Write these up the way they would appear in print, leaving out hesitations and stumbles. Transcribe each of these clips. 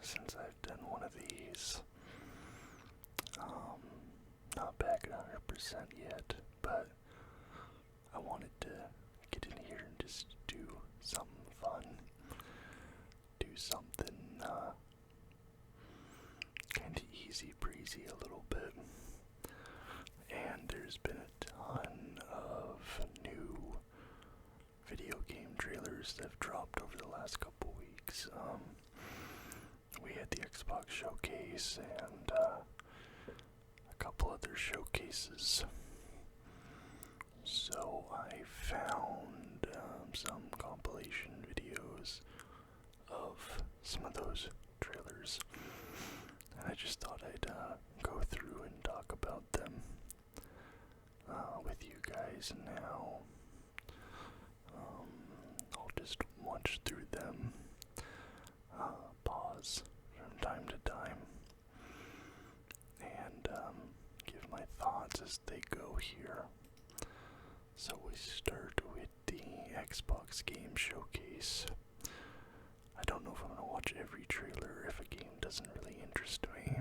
since I've done one of these. Not back at 100% yet, but I wanted to get in here and just do something fun. Do something kind of easy breezy a little bit. And there's been a ton of new video game trailers that have dropped over the last couple weeks. We had the Xbox showcase and a couple other showcases. So I found some compilation videos of some of those trailers, and I just thought I'd go through and talk about them with you guys now. I'll just watch through them, pause from time to time, and give my thoughts as they go here. So we start with the Xbox game showcase. I don't know if I'm going to watch every trailer. If a game doesn't really interest me,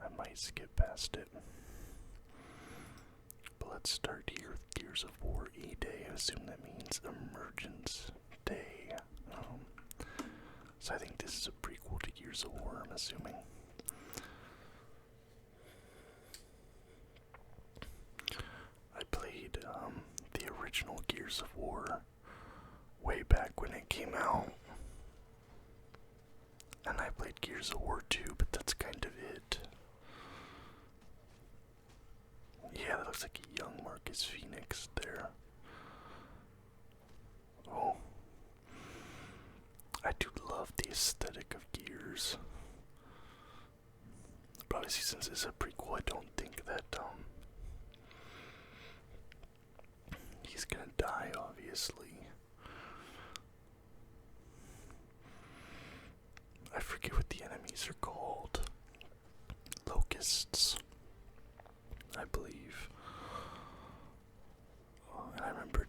I might skip past it. But let's start here with Gears of War E-Day. I assume that means Emergence Day. So I think this is a prequel to Gears of War, I'm assuming. I played the original Gears of War way back when it came out. And I played Gears of War 2, but that's kind of it. Yeah, that looks like a young Marcus Phoenix there. Oh. I do love the aesthetic of Gears. But obviously, since it's a prequel, I don't think that, he's gonna die, obviously. I forget what the enemies are called. Locusts, I believe. And I remembered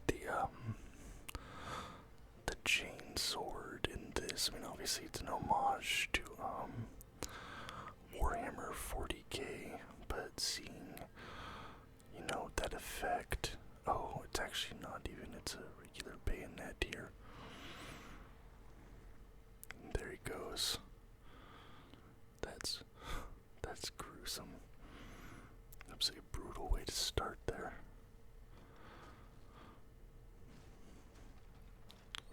the chain sword in this. I mean, obviously it's an homage to Warhammer 40K, but seeing, that effect. Oh, it's actually not even, it's a regular bayonet here. There he goes. That's gruesome. Absolutely a brutal way to start there.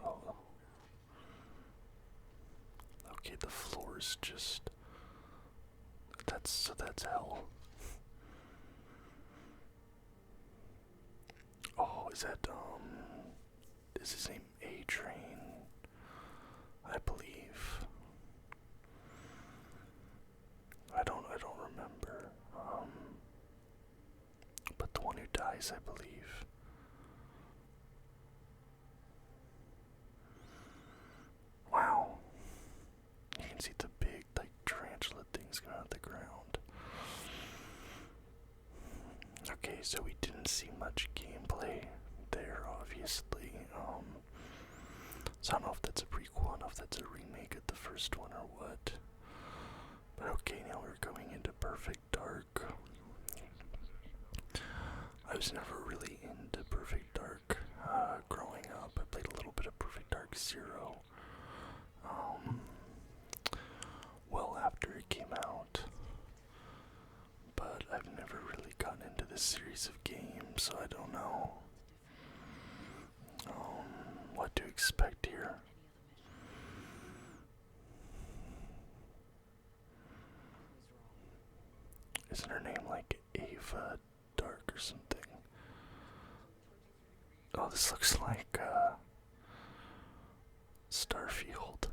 Oh. Okay, the floor is just... That's hell. Oh, is that, is his name A-Train? I believe. I don't remember. But the one who dies, I believe. Wow. You can see the big, tarantula things going out of the ground. Okay, so we didn't see much gameplay there, obviously. So I don't know if that's a prequel, I don't know if that's a remake of the first one or what. But okay, now we're going into Perfect Dark. I was never really into Perfect Dark growing up. I played a little bit of Perfect Dark Zero. Well after it came out. But I've never really gotten into this series of games, so I don't know what to expect here. Isn't her name like Ava Dark or something? Oh, this looks like Starfield.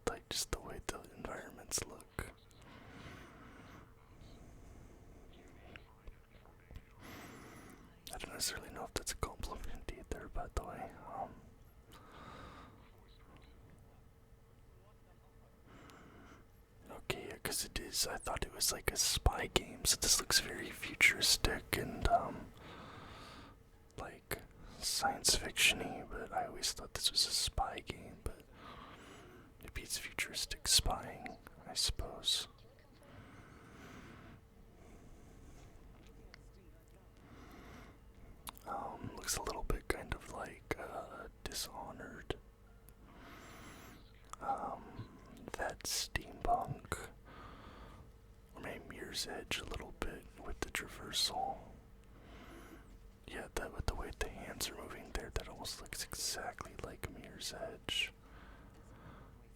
Like just the way the environments look. I don't necessarily know if that's a compliment either, by the way. Okay, yeah, because it is, I thought it was like a spy game, so this looks very futuristic and, like, science fiction-y, but I always thought this was a spy game, but maybe 80s futuristic spying, I suppose. Looks a little bit kind of like Dishonored. That steampunk, or maybe Mirror's Edge a little bit with the traversal. Yeah, that with the way the hands are moving there, that almost looks exactly like Mirror's Edge.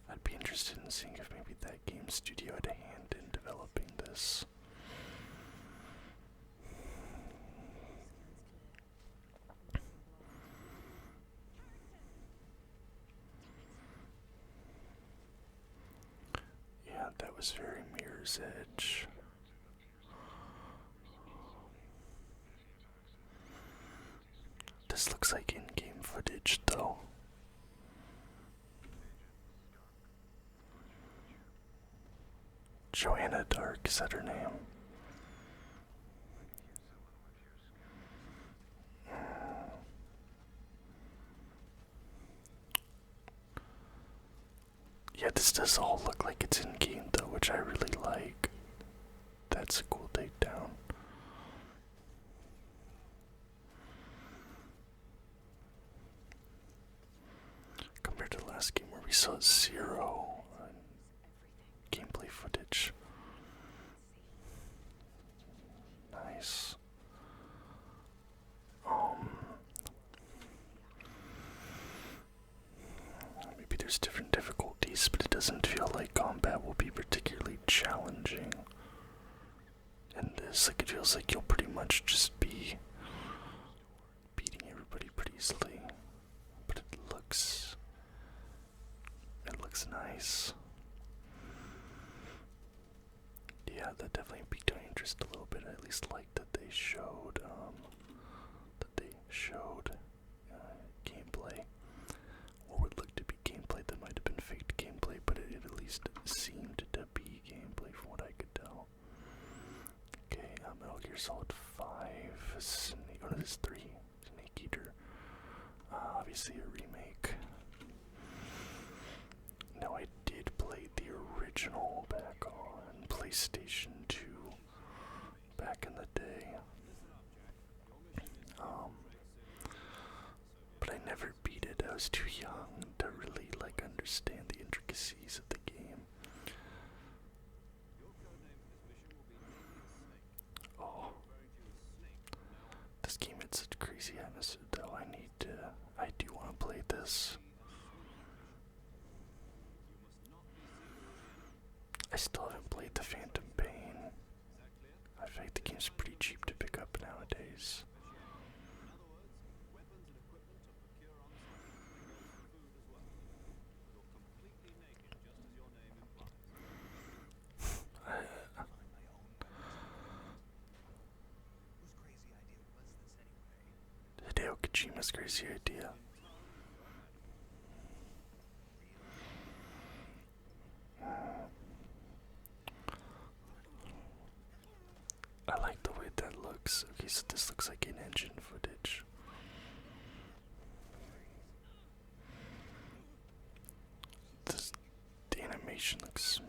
I'd be interested in seeing if maybe that game studio had a hand in developing this. Yeah, that was very Mirror's Edge. This looks like in-game footage, though. Joanna Dark, is that her name? Yeah, this does all look like it's in-game though, which I really like. That's a cool takedown. Compared to the last game where we saw zero gameplay footage. Nice. Maybe there's different difficulties, but it doesn't feel like combat will be particularly challenging. And this, like, it feels like you'll pretty much just be beating everybody pretty easily. But it looks nice. Yeah, that definitely piqued my interest a little bit. I at least liked that they showed gameplay, or would look to be gameplay that might have been faked gameplay, but it at least seemed to be gameplay from what I could tell. Okay, Metal Gear Solid 5, what is this, 3? Snake Eater. Obviously a remake. Now I did play the original back on PlayStation 2 back in the day. But I never beat it. I was too young to really understand the intricacies of the game. Oh, this game had such crazy atmosphere though. I do want to play this. I still haven't played the Phantom Pain. I feel like the game's pretty cheap to pick up nowadays. Hideo Kojima's crazy idea. I like the way that looks. Okay, so this looks like in-engine footage. The animation looks smooth.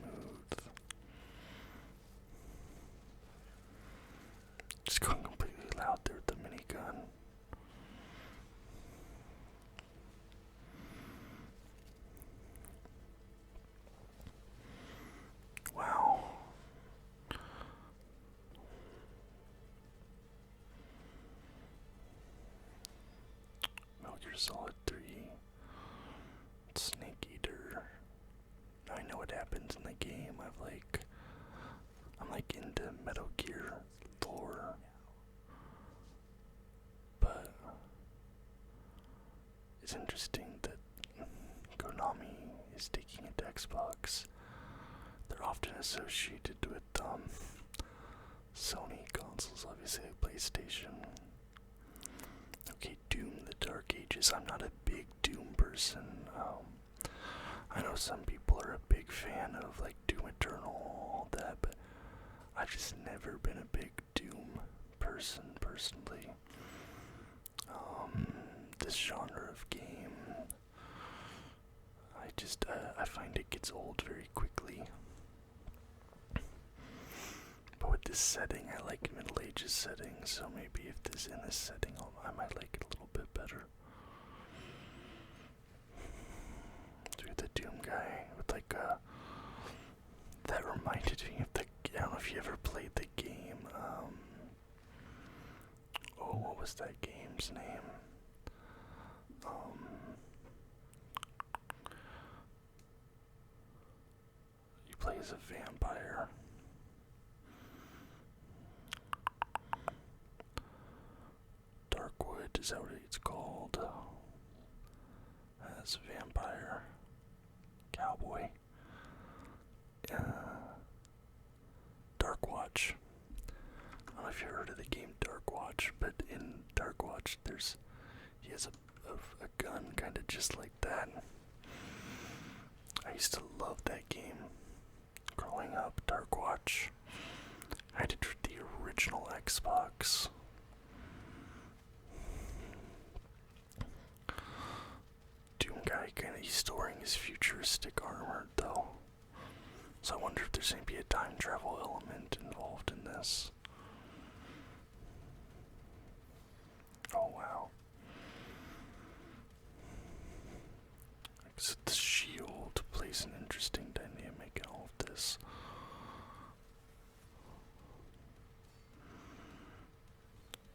Just going completely loud there with the minigun. Wow. Metal Gear Solid 3. Snake Eater. Now I know what happens in the game. I'm into Metal Gear lore. But it's interesting that Konami is taking it to Xbox. They're often associated with Sony consoles, obviously like PlayStation. Okay, Doom, the Dark Ages. I'm not a big Doom person. I know some people are a big fan of like Doom Eternal, all that, but I've just never been a big Doom person personally. This genre of game, I I find it gets old very quickly. But with this setting, I like Middle Ages setting, so maybe if this in this setting, I might like it a little bit better. Through the Doom guy with like that reminded me of the. I don't know if you ever played the game. Oh, what was that game's name? You play as a vampire. Darkwood, is that what it's called? As a vampire. Cowboy. Darkwatch. I don't know if you heard of the game Darkwatch, but in Darkwatch, he has a gun kind of just like that. I used to love that game growing up. Darkwatch. I had it for the original Xbox. Doom guy he's storing his futuristic armor though. So I wonder if there's going to be a time travel element involved in this. Oh wow. So the shield plays an interesting dynamic in all of this.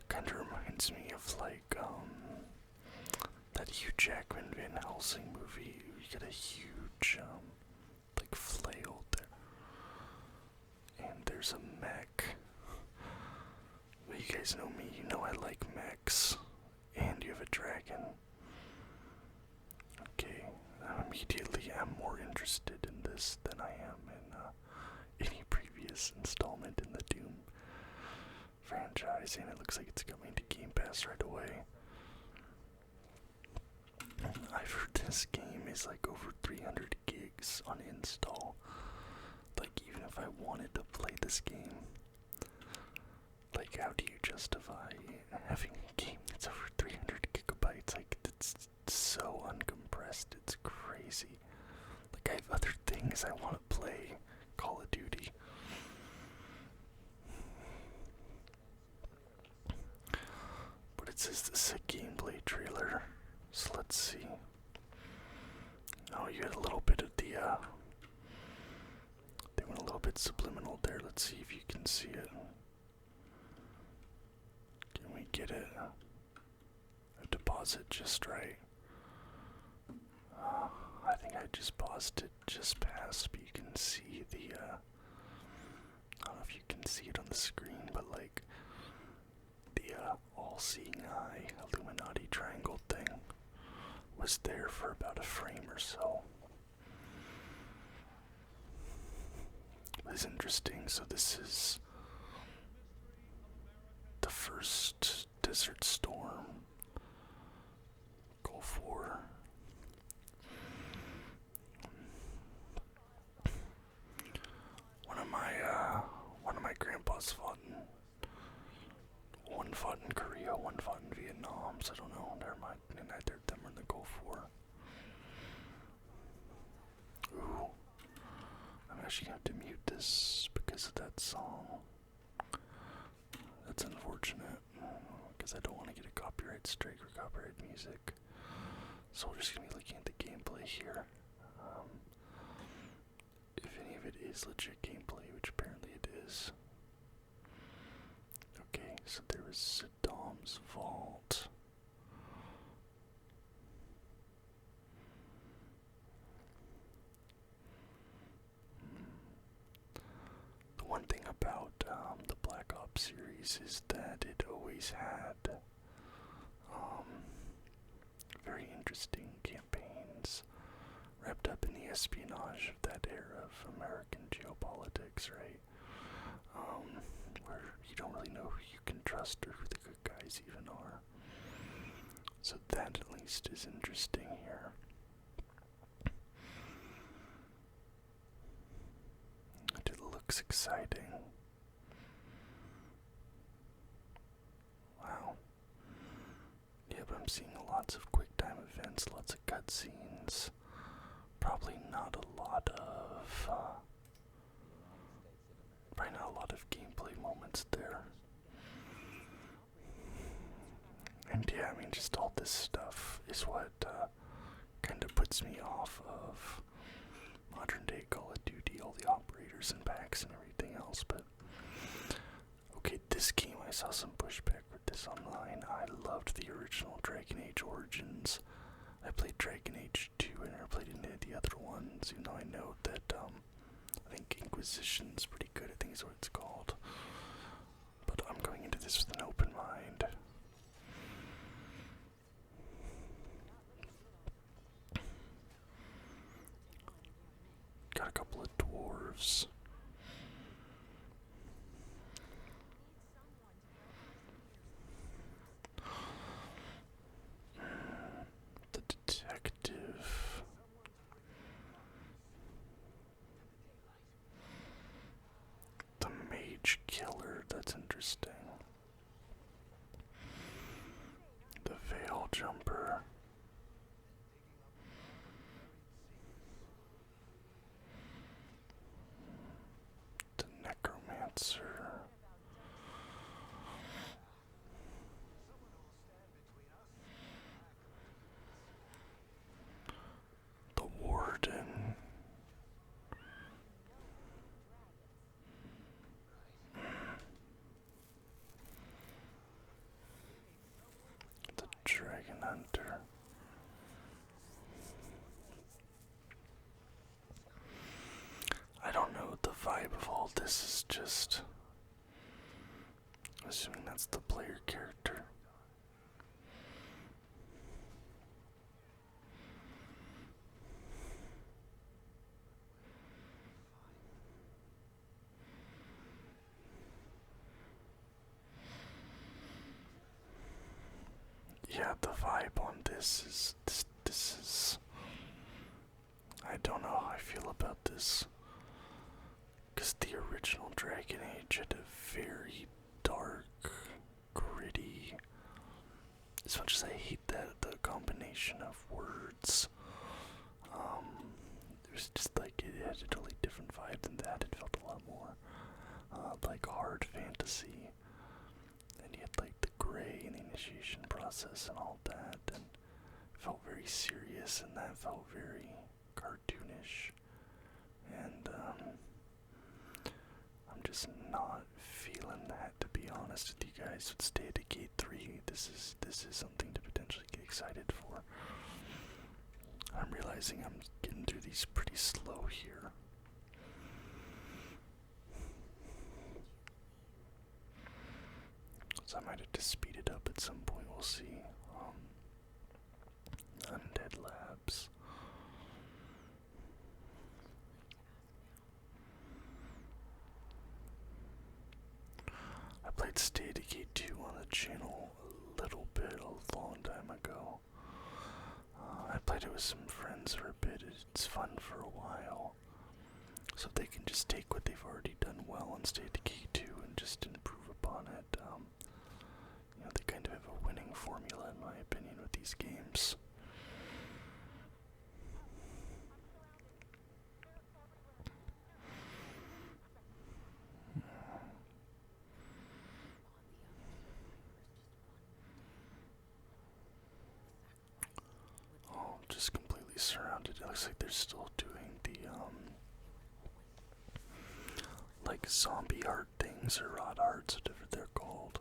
Kinda reminds me of like that Hugh Jackman Van Helsing movie. You get a huge like flail there. And there's a mech. Well, you guys know me, you know I like mechs. And you have a dragon. Okay, immediately I'm more interested in this than I am in any previous installment in the Doom franchise, and it looks like it's coming to Game Pass right away. I've heard this game is like over 300 gigs on install. Like, even if I wanted to play this game, like, how do you justify having a game that's over 300 gigabytes? Like, it's so uncompressed, it's crazy. Like, I have other things I want to play. Call of Duty. But it says this is a gameplay trailer, so let's see. Oh, you had a little bit of the, they went a little bit subliminal there. Let's see if you can see it. Can we get it? I have to pause it just right. I think I just paused it just past, but you can see the, I don't know if you can see it on the screen, but like, the, all-seeing eye Illuminati triangle thing was there for about a frame or so. It's interesting. So this is the first Desert Storm Gulf War. One of my grandpas fought in. One fought in Korea, one fought in Vietnam. So I don't know. Never mind. Neither of them were in the Gulf War. Ooh. I'm actually gonna have to mute this because of that song. That's unfortunate, because I don't want to get a copyright strike or copyright music. So we're just gonna be looking at the gameplay here. If any of it is legit gameplay, which apparently it is. Okay, so there was Saddam's vault. The one thing about the Black Ops series is that it always had very interesting campaigns wrapped up in the espionage of that era of American geopolitics, right? Where you don't really know who you can trust or who the good guys even are. So that at least is interesting here. It looks exciting. Wow. Yeah, but I'm seeing lots of quick time events, lots of cutscenes. probably not a lot of, probably not a lot of gameplay moments there. And yeah, I mean, just all this stuff is what kind of puts me off of modern day Call of Duty, all the operators and packs and everything else. But okay, this game, I saw some pushback with this online. I loved the original Dragon Age Origins. I played Dragon Age 2 and I never played any of the other ones, even though I know that, I think Inquisition's pretty good, I think is what it's called. But I'm going into this with an open mind. Got a couple of dwarves. The detective. The mage killer, that's interesting. The veil jumper. The necromancer. The warden. The dragon hunter. I don't know what the vibe of all this is, just assuming that's the player character. Yeah, the vibe on this is this is I don't know how I feel about this. Because the original Dragon Age had a very dark, gritty, as much as I hate the combination of words, it was just like, it had a totally different vibe than that. It felt a lot more like hard fantasy, and you had like the gray and the initiation process and all that, and it felt very serious, and that felt very cartoonish, and I'm just not feeling that, to be honest with you guys. With S.T.A.L.K.E.R. Decay 3, this is something to potentially get excited for. I'm realizing I'm getting through these pretty slow here. So I might have to speed it up at some point, we'll see. Undead Labs. I played S.T.A.L.K.E.R 2 on the channel a little bit, a long time ago. I played it with some friends for a bit. It's fun for a while. So they can just take what they've already done well on S.T.A.L.K.E.R 2 and just improve upon it. You know, they kind of have a winning formula, in my opinion, with these games. Oh, just completely surrounded. It looks like they're still doing the, like zombie art things, or rot arts, whatever they're called.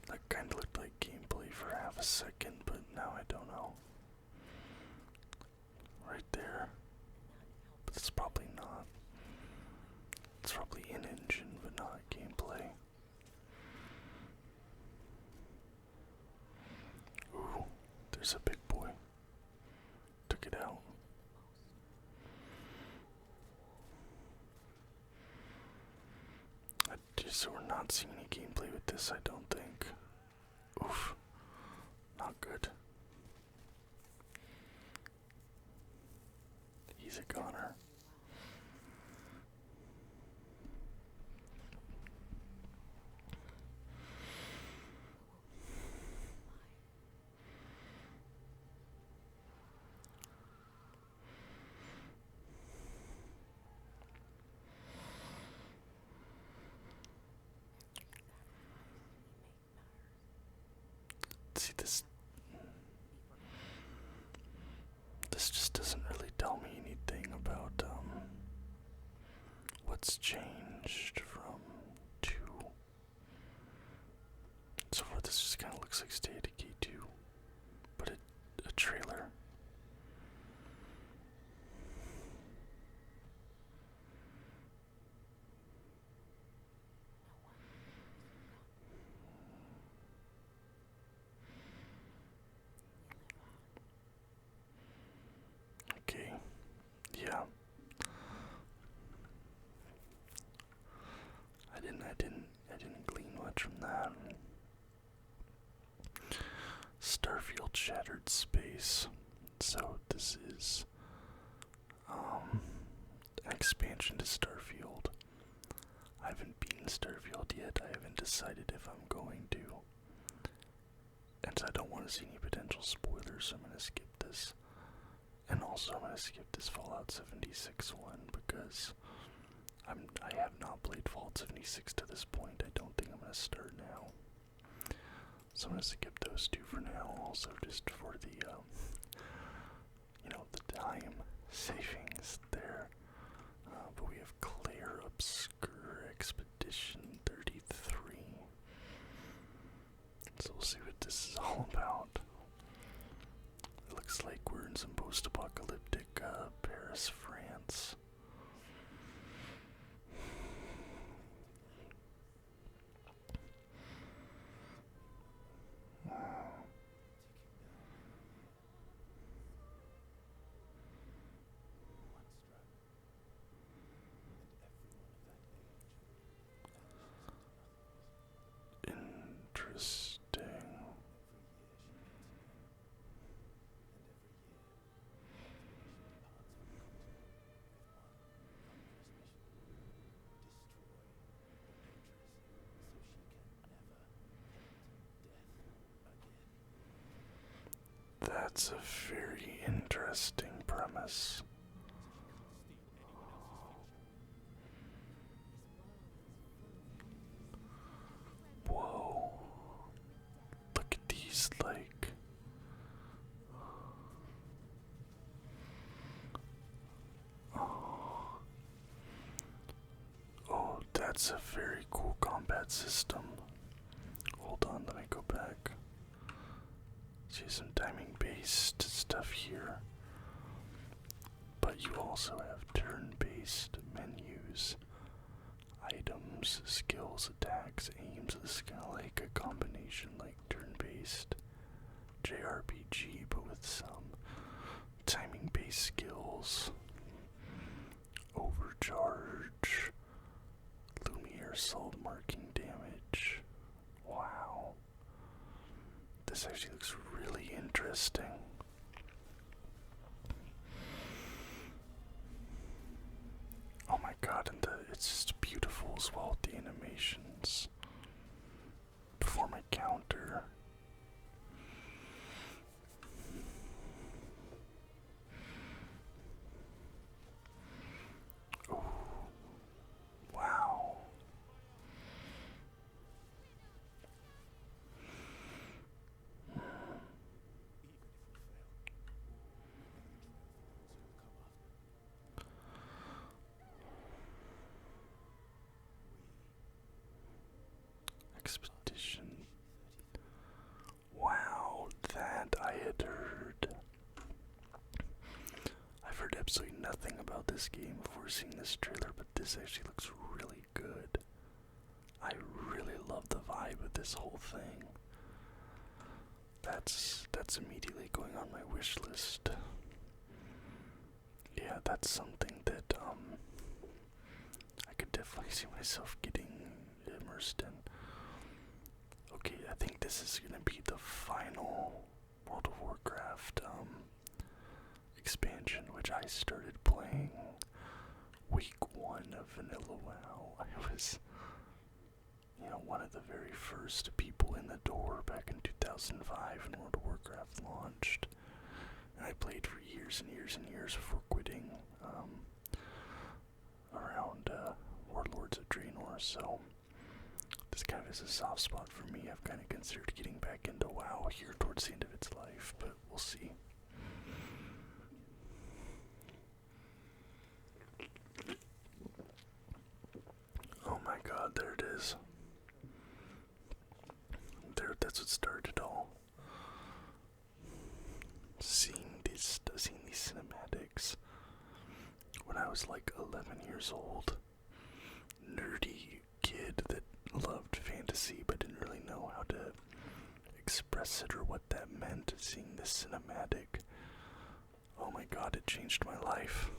That kind of looked like gameplay for half a second, but now I don't know. Right there. But it's probably not. It's probably in-engine, but not gameplay. Ooh, there's a big boy. Took it out. So we're not seeing any gameplay with this, I don't think. Oof. Not good. He's a goner. this just doesn't really tell me anything about what's changed from 2. So far this just kind of looks like State of Decay 2, but a trailer. Okay, yeah. I didn't glean much from that. Starfield Shattered Space. So this is an expansion to Starfield. I haven't beaten Starfield yet. I haven't decided if I'm going to. And so I don't want to see any potential spoilers, so I'm going to skip this. And also I'm going to skip this Fallout 76 one because I have not played Fallout 76 to this point. I don't think I'm going to start now. So I'm going to skip those 2 for now, also just for the, the time savings there. But we have Claire Obscure Expedition 33. So we'll see what this is all about. It looks like we're in some post-apocalyptic Paris, France. Interesting. That's a very interesting premise. Whoa. Look at these, like... Oh, that's a very cool combat system. Hold on, let me go back. See some timing-based stuff here. But you also have turn-based menus. Items, skills, attacks, aims. This is kind of like a combination, like turn-based JRPG, but with some timing-based skills. Overcharge, Lumiere salt marking damage. Wow. This actually looks really interesting. Oh my god, and it's just beautiful as well with the animations. Before my counter. Ooh. Wow. Expedition. Wow, that I had heard. I've heard absolutely nothing about this game before seeing this trailer, but this actually looks really good. I really love the vibe of this whole thing. That's immediately going on my wish list. Yeah, that's something that I could definitely see myself getting immersed in. Okay, I think this is gonna be the final World of Warcraft expansion, which I started playing week 1 of Vanilla WoW. I was, one of the very first people in the door back in 2005 when World of Warcraft launched. And I played for years and years and years before quitting around Warlords of Draenor, so this kind of is a soft spot for me. I've kind of considered getting back into WoW here towards the end of its life, but we'll see. Oh my god, there it is. There, that's what started it all. Seeing these cinematics when I was like 11 years old. Nerdy kid that loved fantasy but didn't really know how to express it or what that meant. Seeing this cinematic, oh my god, it changed my life.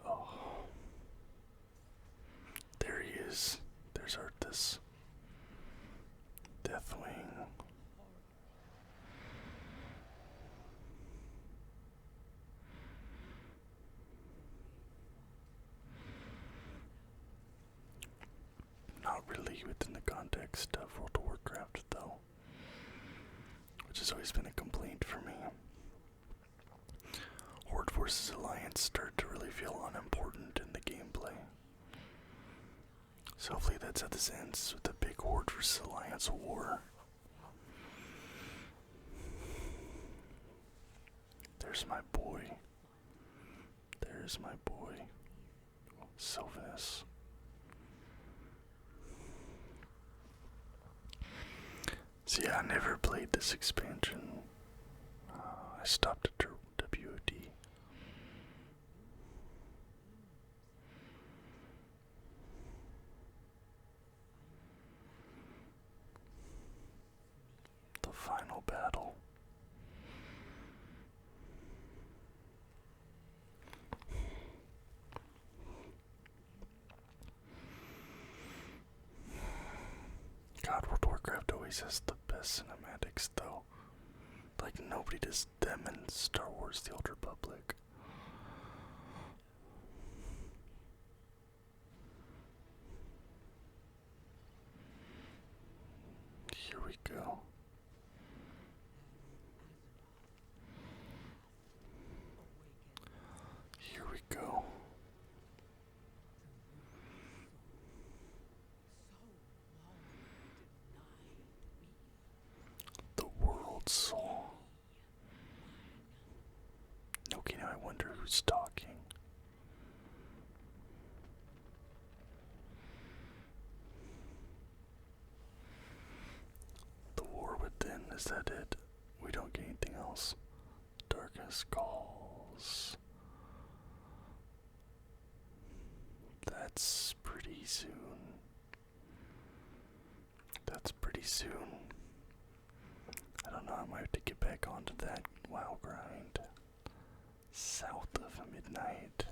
Oh, there he is. There's Arthas. Deathwing. Not really within the context of World of Warcraft, though, which has always been a complaint for me. Horde versus Alliance started to really feel unimportant in the gameplay. So hopefully that's how this ends, with a big Horde versus Alliance war. There's my boy. There's my boy. Sylvanus. So yeah, I never played this expansion. I stopped at WOD. The final battle. God, World of Warcraft always has the best cinematics, though. Like, nobody does them in Star Wars The Old Republic. Here we go. Here we go. The world soul. Okay, now I wonder who's talking. The war within, is that it? We don't get anything else. Darkness calls. That's pretty soon. That's pretty soon. I don't know, I might have to get back onto that WoW grind. South of midnight.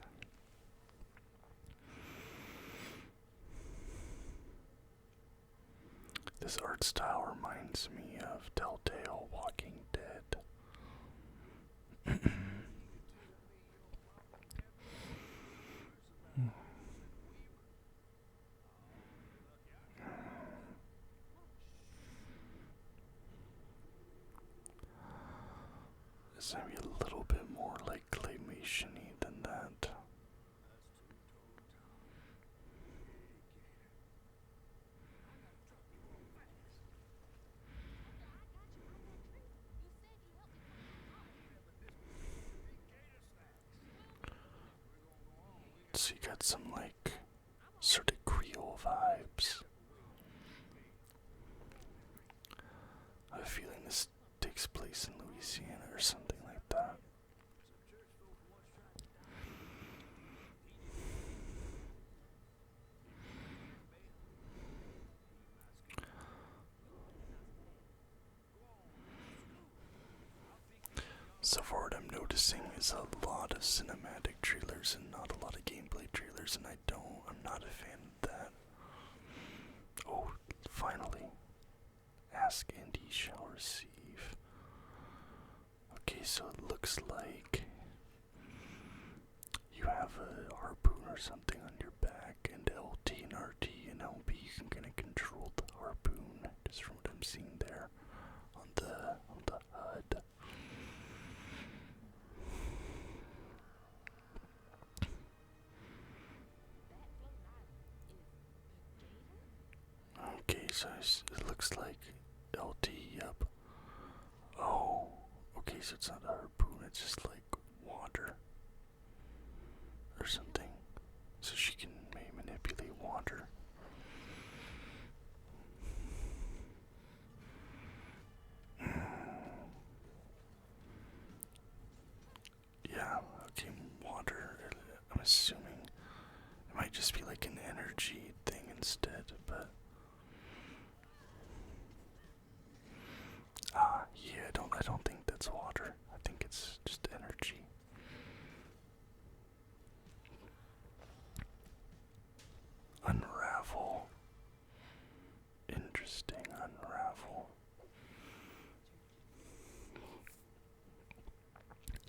This art style reminds me of Telltale Walking Dead. It's maybe a little bit more like claymation-y than that. So you got some like sort of Creole vibes. I have a feeling this takes place in Louisiana or something like that. So far what I'm noticing is a lot of cinematic trailers and not a lot of gameplay trailers, and I'm not a fan of that. Oh, finally. Ask and he shall receive. Okay, so it looks like you have a harpoon or something on your back, and LT and RT and LB, you can kind of control the harpoon, just from what I'm seeing there on the HUD. so it looks like LT, yep. Oh, okay, so it's not a harpoon, it's just like water. Or something. So she can manipulate water. Yeah, okay, water. I'm assuming it might just be like an energy thing instead, but yeah, I don't think that's water. I think it's just energy. Unravel. Interesting, unravel.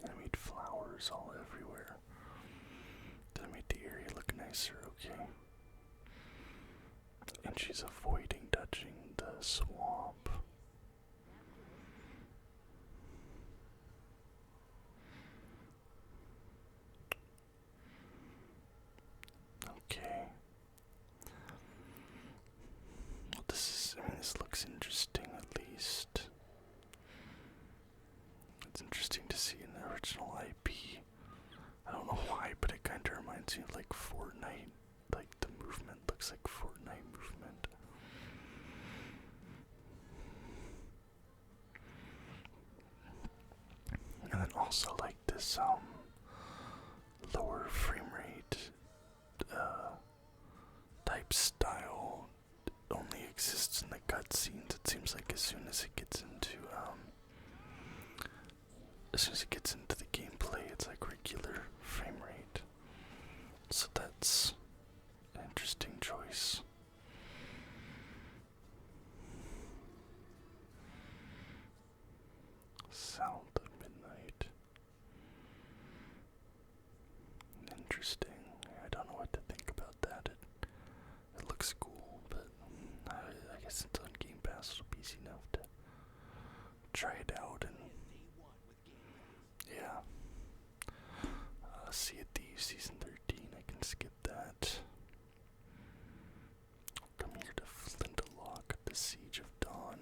I made flowers all everywhere. That made the area look nicer, okay. And she's avoiding touching the swamp. Okay. Well, this looks interesting at least. It's interesting to see an original IP. I don't know why, but it kind of reminds me of like Fortnite. Like the movement looks like Fortnite movement. And then also like this lower frame rate type style only exists in the cutscenes. It seems like as soon as it gets into the gameplay, it's like regular frame rate. So that's an interesting choice. Sound of Midnight. Interesting. I don't know what to think about that. It looks cool, but I guess it's on Game Pass. It'll be easy enough to try it out and yeah. Sea of Thieves Season 13. I can skip that. Come here to Flintlock, the Siege of Dawn.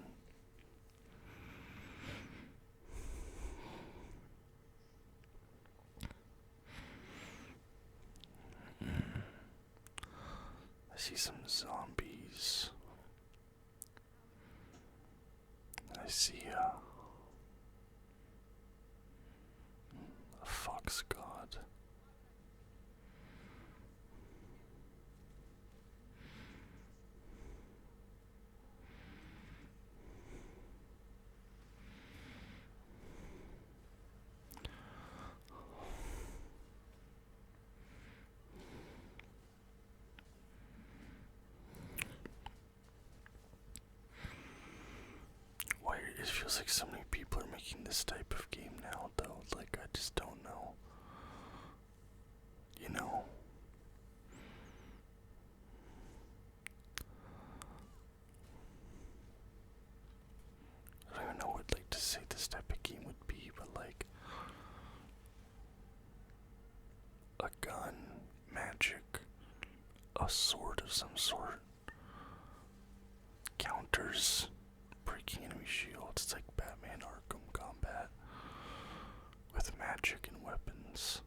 I see some zombies. I see a fox god. Why it feels like so many people are making this type of game now, though. Like, I just don't know. You know? I don't even know what like to say this type of game would be, but like a gun, magic, a sword of some sort, counters, breaking enemy shields. It's like Batman Arkham combat with magic and weapons.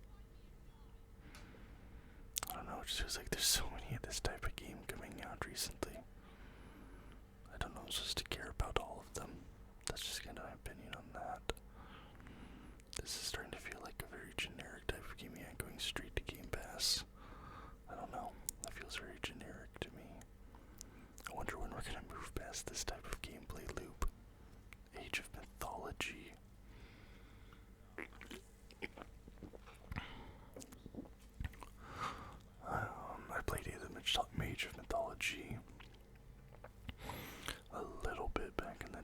I don't know, it just feels like there's so many of this type of game coming out recently. I don't know if I'm supposed to care about all of them. That's just kind of my opinion on that. This is starting to feel like a very generic type of game, yeah, going straight to Game Pass. I don't know, that feels very generic to me. I wonder when we're gonna move past this type of gameplay loop. Age of Mythology. I played Mage of Mythology a little bit back in the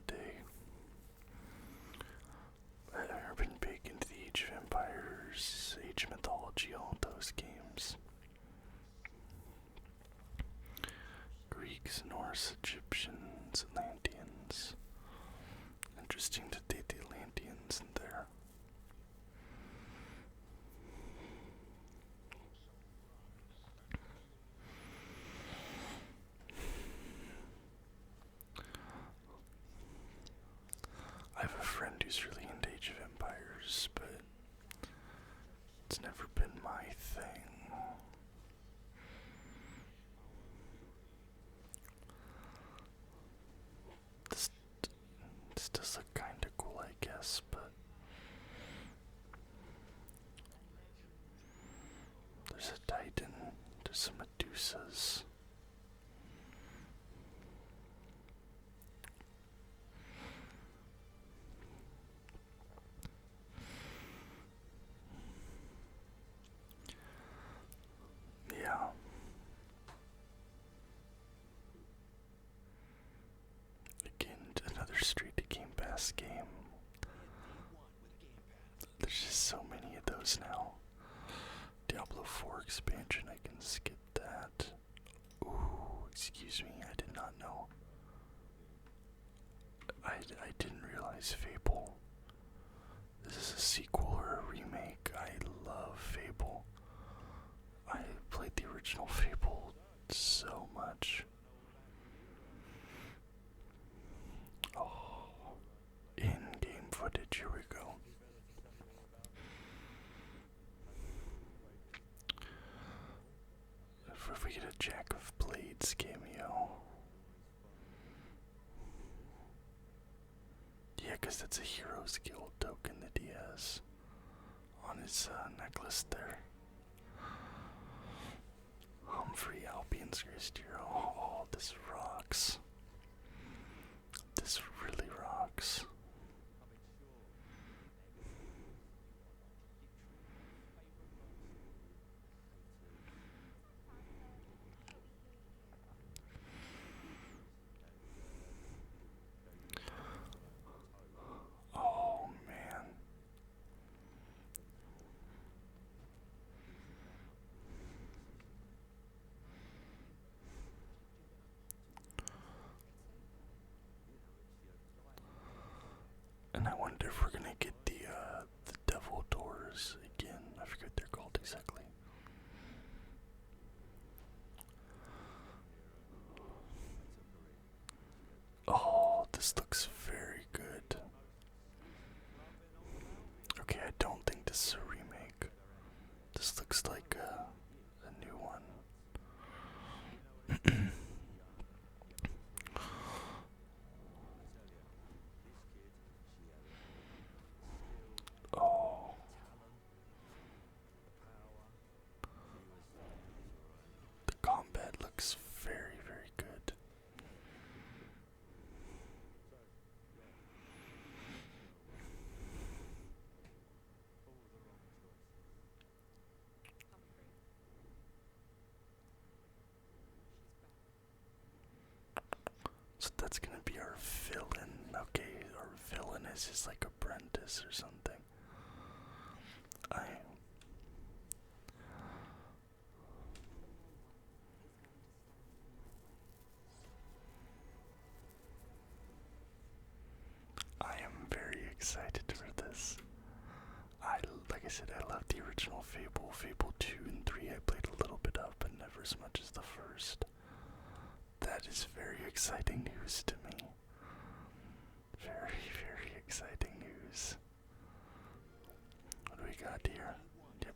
was really into Age of Empires, but it's never been my thing. This does look kinda cool, I guess, but there's a Titan, there's some Medusas. Yeah. Again, another straight to Game Pass game. There's just so many of those now. Diablo 4 expansion, I can skip that. Ooh, excuse me, I did not know. I didn't realize Fable. This is a sequel or a remake. I love Fable. I played the original Fable so much. Oh, in-game footage, here we go. If we get a Jack of Blades cameo. Yeah, because that's a Heroes Guild token that he has on his necklace there. Humphrey, Albion's greatest hero. Oh, this rocks. This really rocks. Oh, man. And I wonder if we're gonna get the devil doors again. I forget what they're called exactly. Oh, this looks very good. Okay, I don't think this is a remake. This looks like a new one. Oh. The combat looks very, very good. So that's gonna be our villain. Okay, our villain is his like apprentice or something. I am very excited for this. Like I said, I love the original Fable. Fable 2 and 3 I played a little bit of, but never as much as the first. That is very exciting news to me. Very, very exciting news. What do we got here? Yep,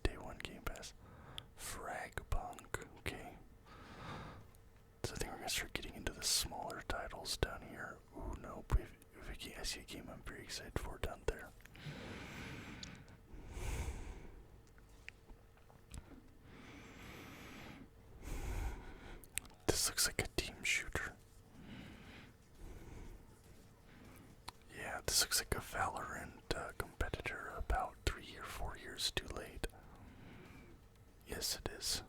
day 1 Game Pass. FragPunk, okay. So I think we're gonna start getting into the smaller titles down here. Ooh, nope. I see a game I'm very excited for down there. This looks like a team shooter. Yeah, this looks like a Valorant competitor about 3 or 4 years too late. Yes, it is.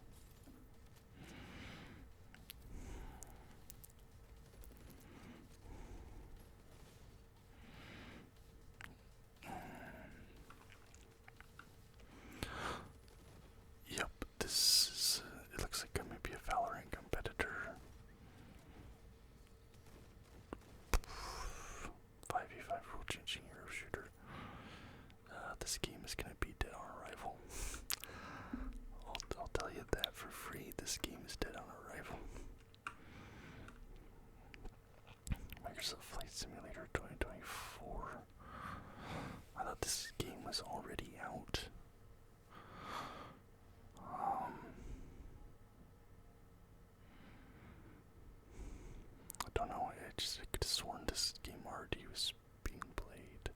Yep, this is, it looks like maybe a Valorant competitor. 5v5 rule-changing hero shooter. This game is gonna be dead on arrival. I'll tell you that for free. This game is dead on arrival. Microsoft Flight Simulator 2024. thought this game was already out. I don't know, I could have sworn this game already was being played.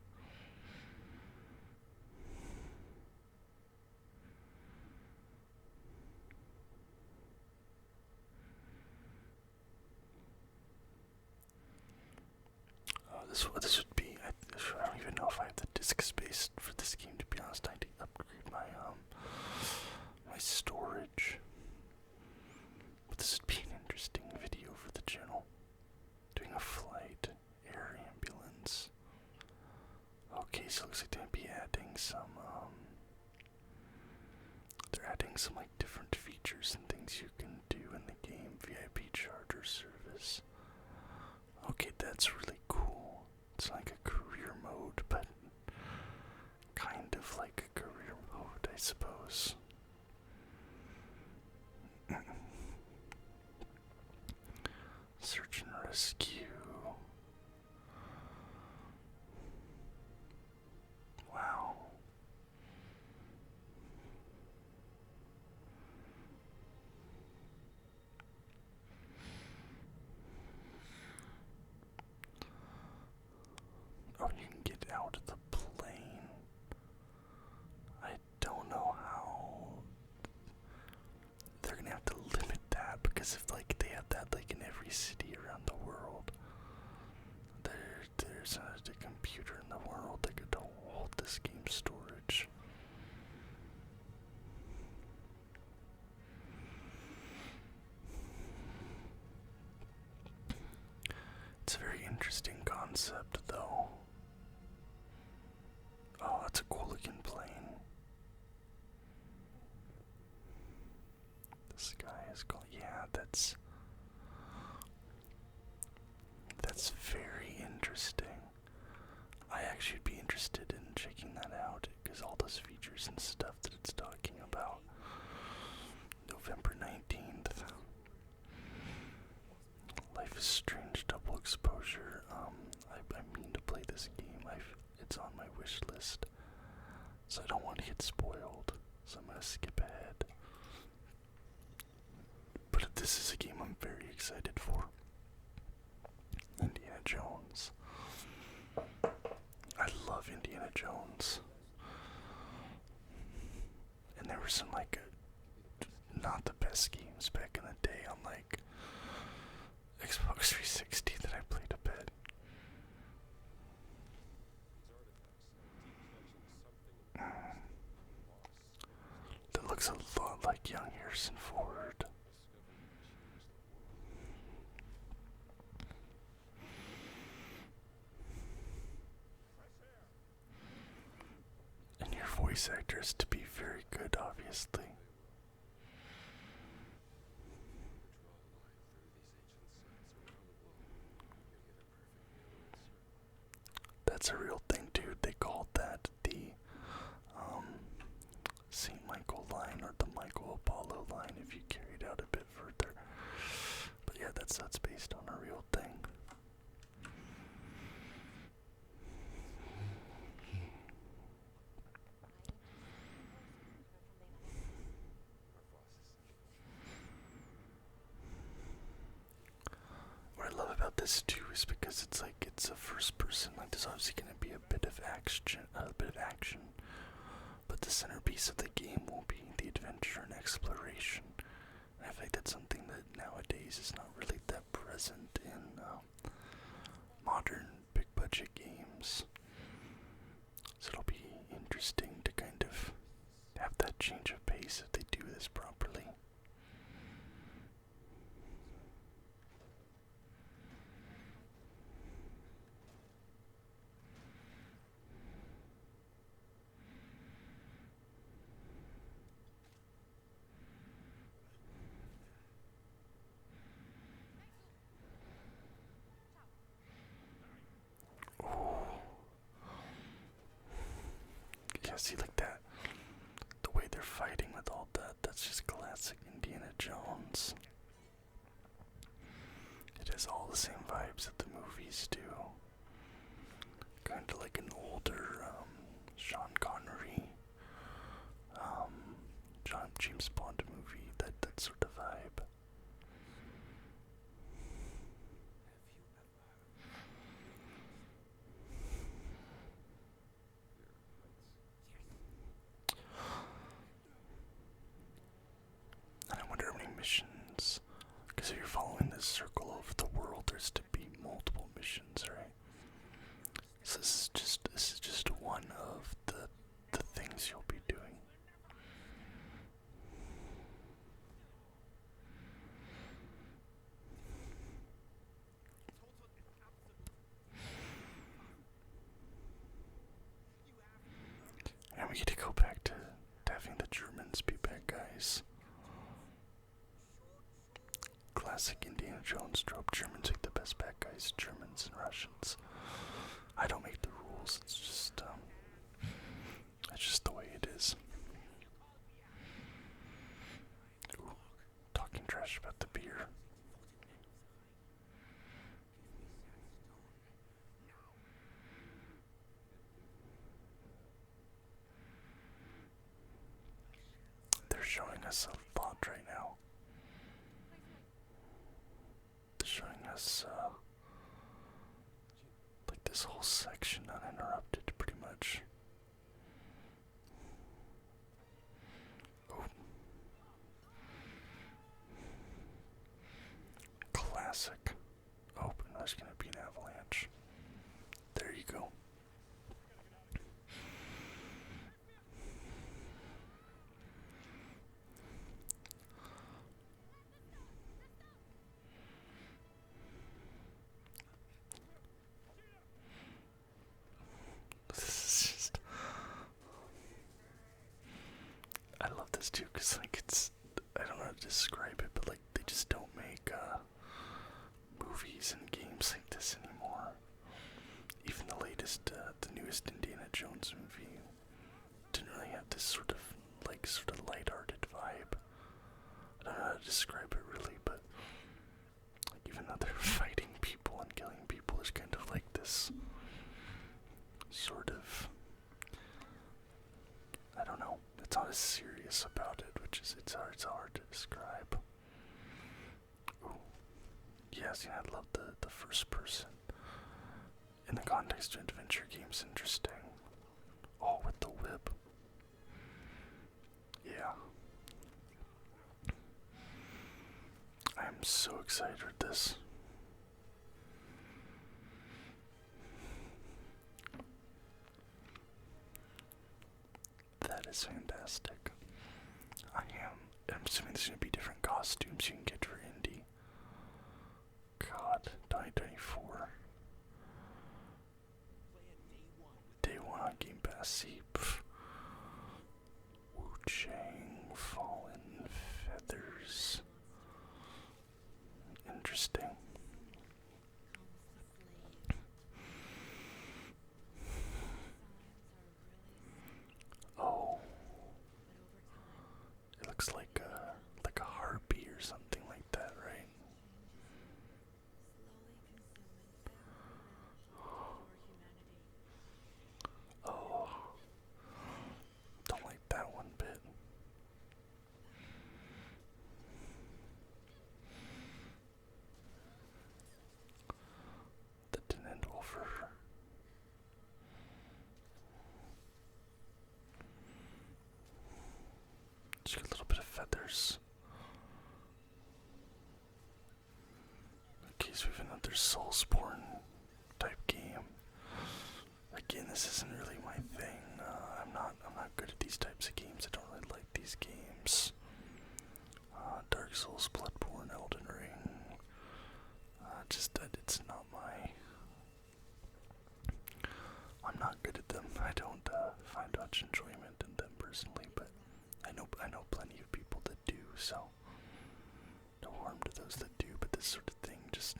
This would be. I don't even know if I have the disk space for this game. To be honest, I need to upgrade my my storage. But this would be an interesting video for the channel. Doing a flight air ambulance. Okay, so it looks like they'll be adding some. They're adding some like different features and things you can do in the game. VIP charger service. Okay, that's really cool. It's like a career mode, but kind of like a career mode, I suppose. Search and rescue. Wow. Oh, you can get out of the plane. I don't know how they're gonna have to limit that, because if like they have that like in every city around the world, there's a computer in the world that could hold this game storage. It's a very interesting concept, though. Oh, that's a cool looking plane. This guy is called. Yeah, that's very interesting. I actually would be interested in checking that out, because all those features and stuff that it's talking about. November 19th. Life is Strange double exposure. I mean to play this game. It's on my wish list, so I don't want to get spoiled. So I'm gonna skip ahead. But this is a game I'm very excited for. Indiana Jones. I love Indiana Jones. And there were some like not the best games back in the day on like Xbox 360 that I played a bit. That looks a lot like young Harrison Ford. And your voice actor is to be very good, obviously. That's a real thing, dude. They called that the St. Michael line, or the Michael Apollo line, if you carry it out a bit further. But yeah, that's based on a real thing. What I love about this too is because it's a first person. Like, there's obviously going to be a bit of action, but the centerpiece of the game will be the adventure and exploration. And I think that's something that nowadays is not really that present in modern big budget games. So it'll be interesting to kind of have that change of pace if they do this properly. Yeah, see, like that, the way they're fighting with all that, that's just classic Indiana Jones. It has all the same vibes that the movies do. Kind of like an older, Sean Connery, James Bond movie, that sort of vibe. And I wonder how many missions, because if you're following this circle of the world, there's to be multiple missions, right? So this is just one of the things you'll be doing. And we get to go back to having the Germans be bad guys. Classic Indiana Jones trope. Germans make the best bad guys. Germans and Russians. I don't make the rules. It's just the way it is. Ooh, talking trash about the beer. They're showing us a lot right now. They're showing us like this whole section uninterrupted, pretty much. Oh. Classic. Oh, and there's gonna be an avalanche. There you go. I love this too, because like I don't know how to describe it, but like they just don't make movies and games like this anymore. Even the latest, the newest Indiana Jones movie didn't really have this sort of lighthearted vibe. I don't know how to describe it really, but like even though they're fighting people and killing people, there's kind of like this sort of, I don't know, it's not as serious about it, which is, it's hard to describe. Ooh. Yes, yeah, I love the first person. In the context of adventure games, interesting. Oh, with the whip. Yeah. I'm so excited for this. That is fantastic. I'm assuming there's going to be different costumes you can get for indie. God, 2024. Day one on Game Pass. See, Wuchang, Fallen Feathers. Interesting. Oh, it looks like a harpy or something like that, right? Oh, don't like that one bit. That didn't end well for her. Just got a little bit of feathers. Okay, so we have another Soulsborne type game. Again, this isn't really my thing. I'm not good at these types of games. I don't really like these games. Dark Souls, Bloodborne, Elden Ring. It's not my. I'm not good at them. I don't find much enjoyment in them personally, but I know plenty of people that do. So no harm to those that do. But this sort of thing just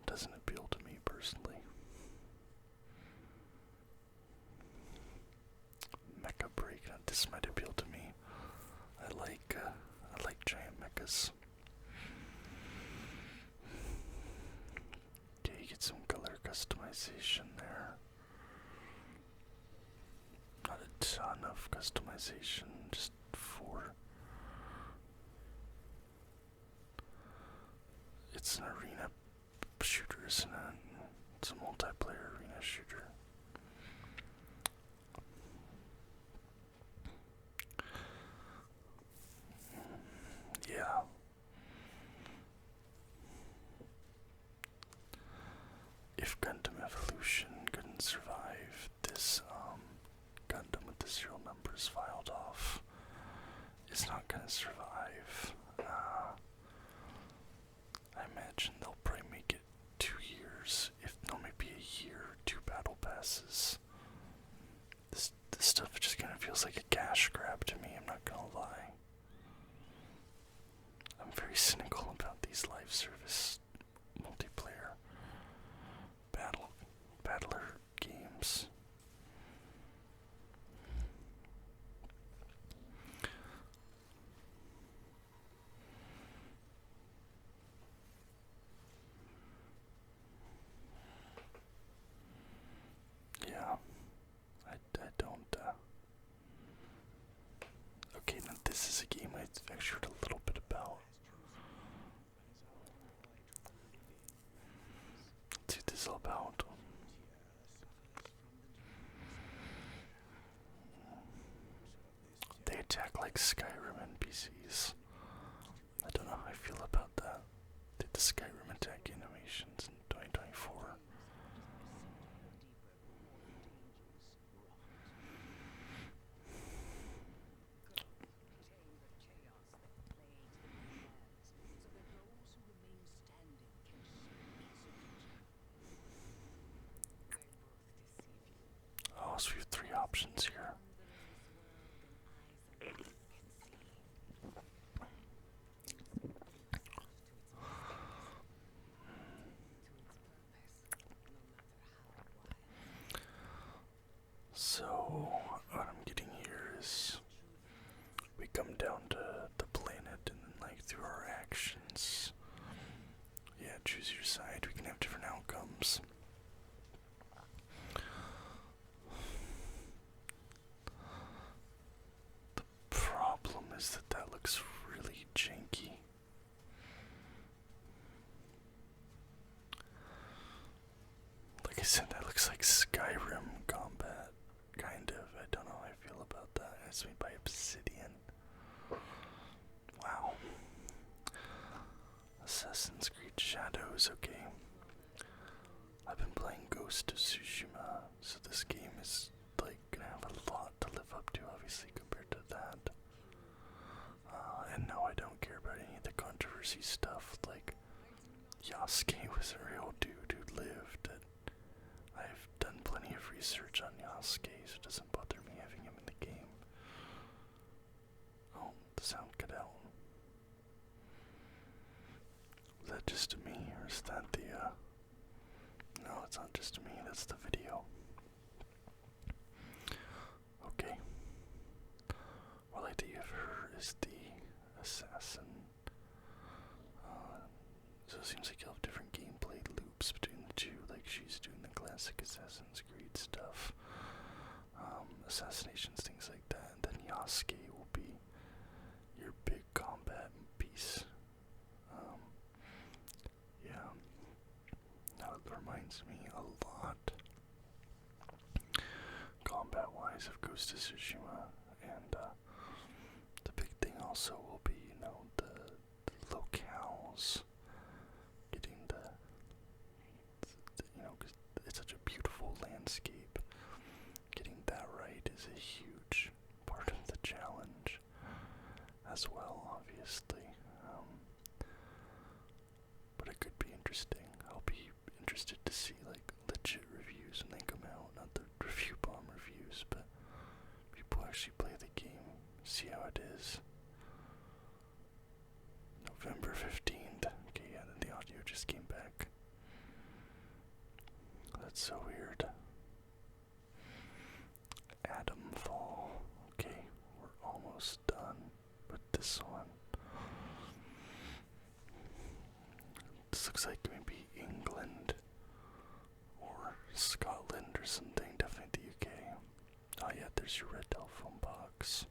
doesn't appeal to me personally. Mecha BREAK. This might appeal to me. I like giant mechas. Okay, you get some color customization there. ton of customization just for. It's an arena shooter, isn't it? It's a multiplayer arena shooter. Yeah. If Gundam Evolution couldn't survive this Gundam with the serial numbers filed off, it's not gonna survive. I imagine they'll probably make it 2 years, if no, maybe a year, 2 battle passes. This stuff just kind of feels like a cash grab to me, I'm not gonna lie. I'm very cynical about these live service multiplayer battler games. Yeah, I don't, okay, now this is a game I've actually heard a little bit about. Let's see what this is all about. They attack like Skyrim NPCs. I don't know how I feel about that. Did the Skyrim attack animations in 2024? Oh, so we have 3 options here. So, what I'm getting here is we come down to the planet and then, like, through our actions, yeah, choose your side, we can have different outcomes. The problem is that that looks really janky. Like I said, that looks like Skyrim combat, kind of. I don't know how I feel about that. It's made by Obsidian. Wow. Assassin's Creed Shadows, okay. I've been playing Ghost of Tsushima, so this game is, like, gonna have a lot to live up to, obviously, compared to that. And no, I don't care about any of the controversy stuff, like, Yasuke was a real dude who lived. I've done plenty of research on Yasuke, so it doesn't bother me having him in the game. Oh, the sound cut out. Was that just me, or is that the, no, it's not just me, that's the video. Okay. What I do have her is the assassin. So it seems like you'll have different gameplay loops between the two, like she's doing the classic Assassin's Creed stuff, assassinations, things like that, and then Yasuke will be your big combat piece. Yeah. Now it reminds me a lot, combat-wise, of Ghost of Tsushima, and the big thing also will be, you know, the locales, getting you know, because it's such a beautiful landscape, getting that right is a huge part of the challenge as well, obviously. But it could be interesting. I'll be interested to see, like, legit reviews when they come out, not the review bomb reviews, but people actually play the game, see how it is. November 15th. Okay, yeah, then the audio just came back. That's so weird. Atomfall. Okay, we're almost done with this one. This looks like maybe England or Scotland or something. Definitely the UK. Oh yeah, there's your red telephone box.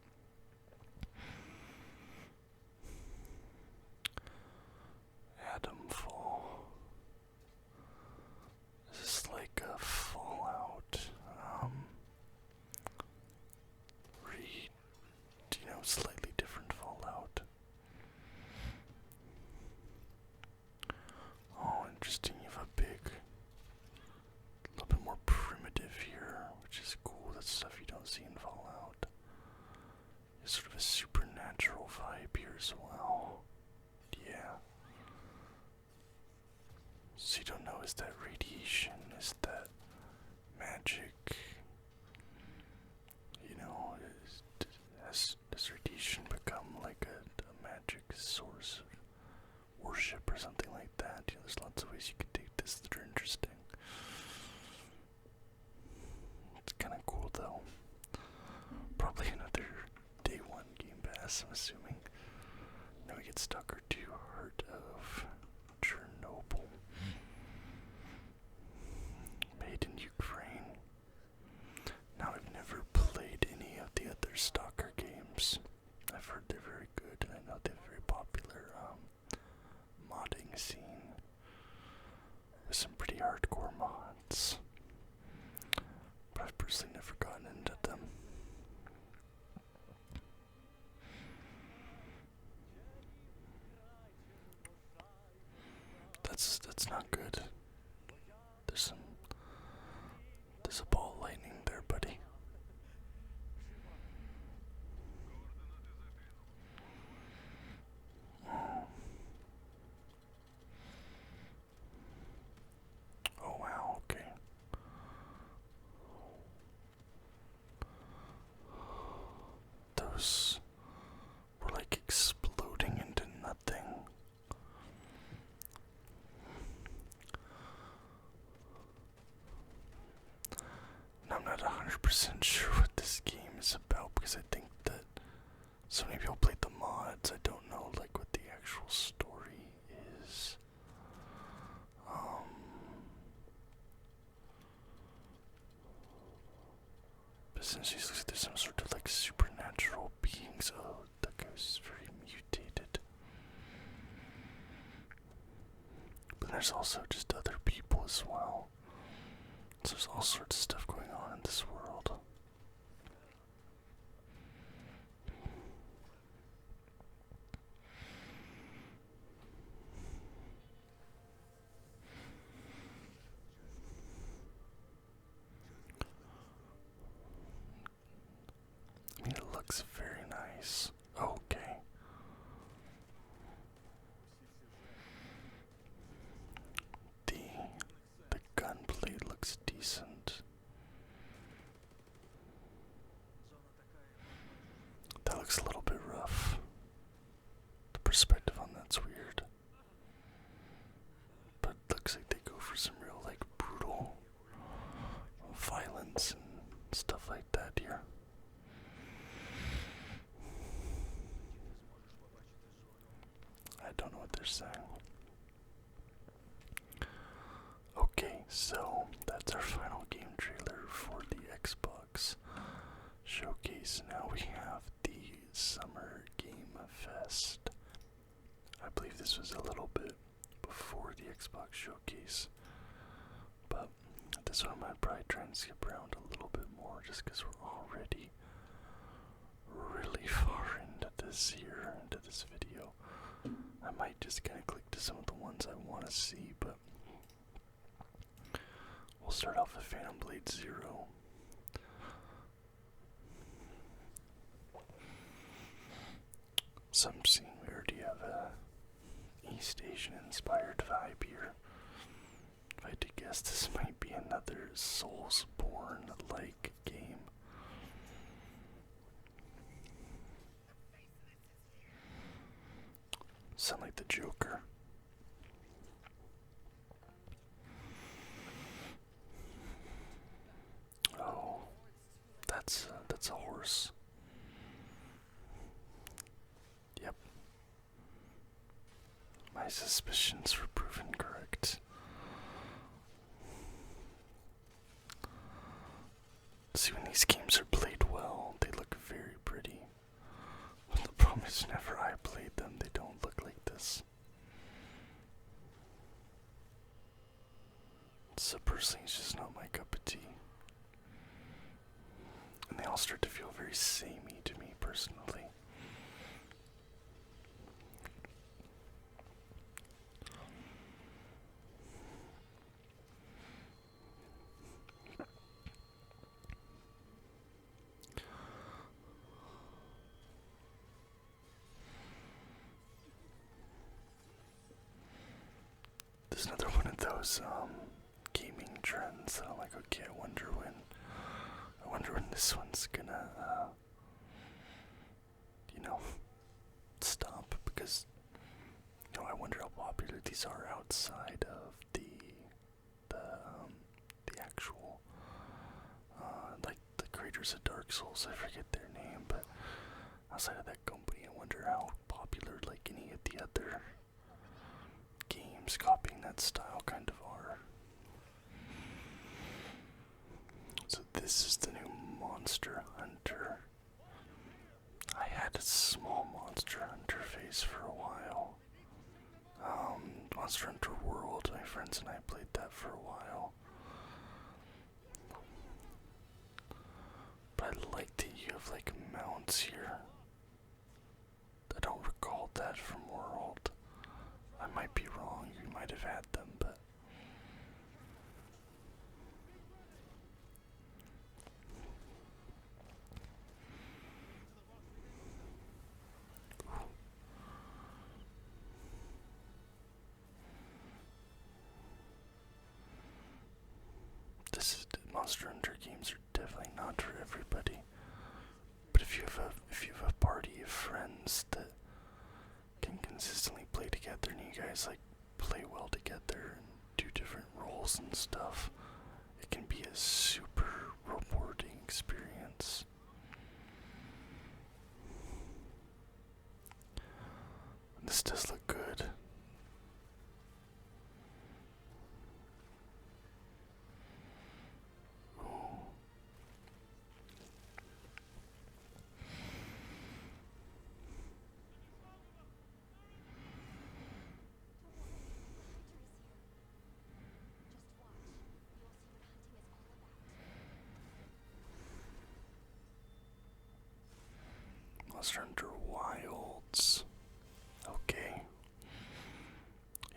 Atomfall. This is like a Fallout, slightly different Fallout. Oh, interesting. You have a big, a little bit more primitive here, which is cool. That's stuff you don't see in Fallout. There's sort of a supernatural vibe here as well. Yeah. So you don't know, is that radiation? Is that magic? You know, does radiation become like a magic source of worship or something like that? You know, there's lots of ways you could take this that are interesting. It's kind of cool though. Probably another day one Game Pass, I'm assuming. Now we get Stalker 2, Heart of Chernobyl. Made in Ukraine. Now I've never played any of the other Stalker games. I've heard they're very good, and I know they have a very popular modding scene with some pretty hardcore mods. But I've personally never gotten into them. That's not good. There's a ball of lightning there, buddy. Oh wow, okay. Those were like exploding into nothing. I'm not 100% sure what this game is about because I think that so many people played the mods. I don't know like what the actual story is. But essentially it looks like there's some sort of like supernatural beings. Oh, that guy's very mutated. But there's also just other people as well. So there's all sorts of stuff going on in this world. I mean, it looks very nice. Okay. The gunplay looks decent. That looks a little bit rough. The perspective on that's weird. But it looks like they go for some real like brutal violence and stuff like that here. I don't know what they're saying. Okay, so that's our final game trailer for the Xbox showcase. Now we have the Summer Game Fest. I believe this was a little bit before the Xbox showcase, but this one I might probably try and skip around a little bit more just because we're already really far into this year, into this video. I might just kind of click to some of the ones I want to see, but we'll start off with Phantom Blade Zero. Some scene we already have a East Asian inspired vibe here. If I had to guess, this might be another Soulsborne-like game. Sound like the Joker. Oh, that's a horse. Yep. My suspicions were proven correct. See, when these games are played well, Because whenever I played them, they don't look like this. So personally, it's just not my cup of tea. And they all start to feel very samey to me personally. There's another one of those gaming trends that I'm like, okay, I wonder when this one's gonna stop, because I wonder how popular these are outside of the actual like the creators of Dark Souls. I forget their name, but outside of that company, I wonder how popular like any of the other games copying that style kind of are. So this is the new Monster Hunter. I had a small Monster Hunter face for a while. Monster Hunter World, my friends and I played that for a while. But I like that you have like mounts here. I don't recall that from World. I might be wrong, you might have had them, but Monster Hunter games are definitely not for everybody. But if you have a party of friends that can consistently play together, and you guys like play well together and do different roles and stuff, it can be a super rewarding experience. And this does look good. Monster Hunter Wilds. Okay.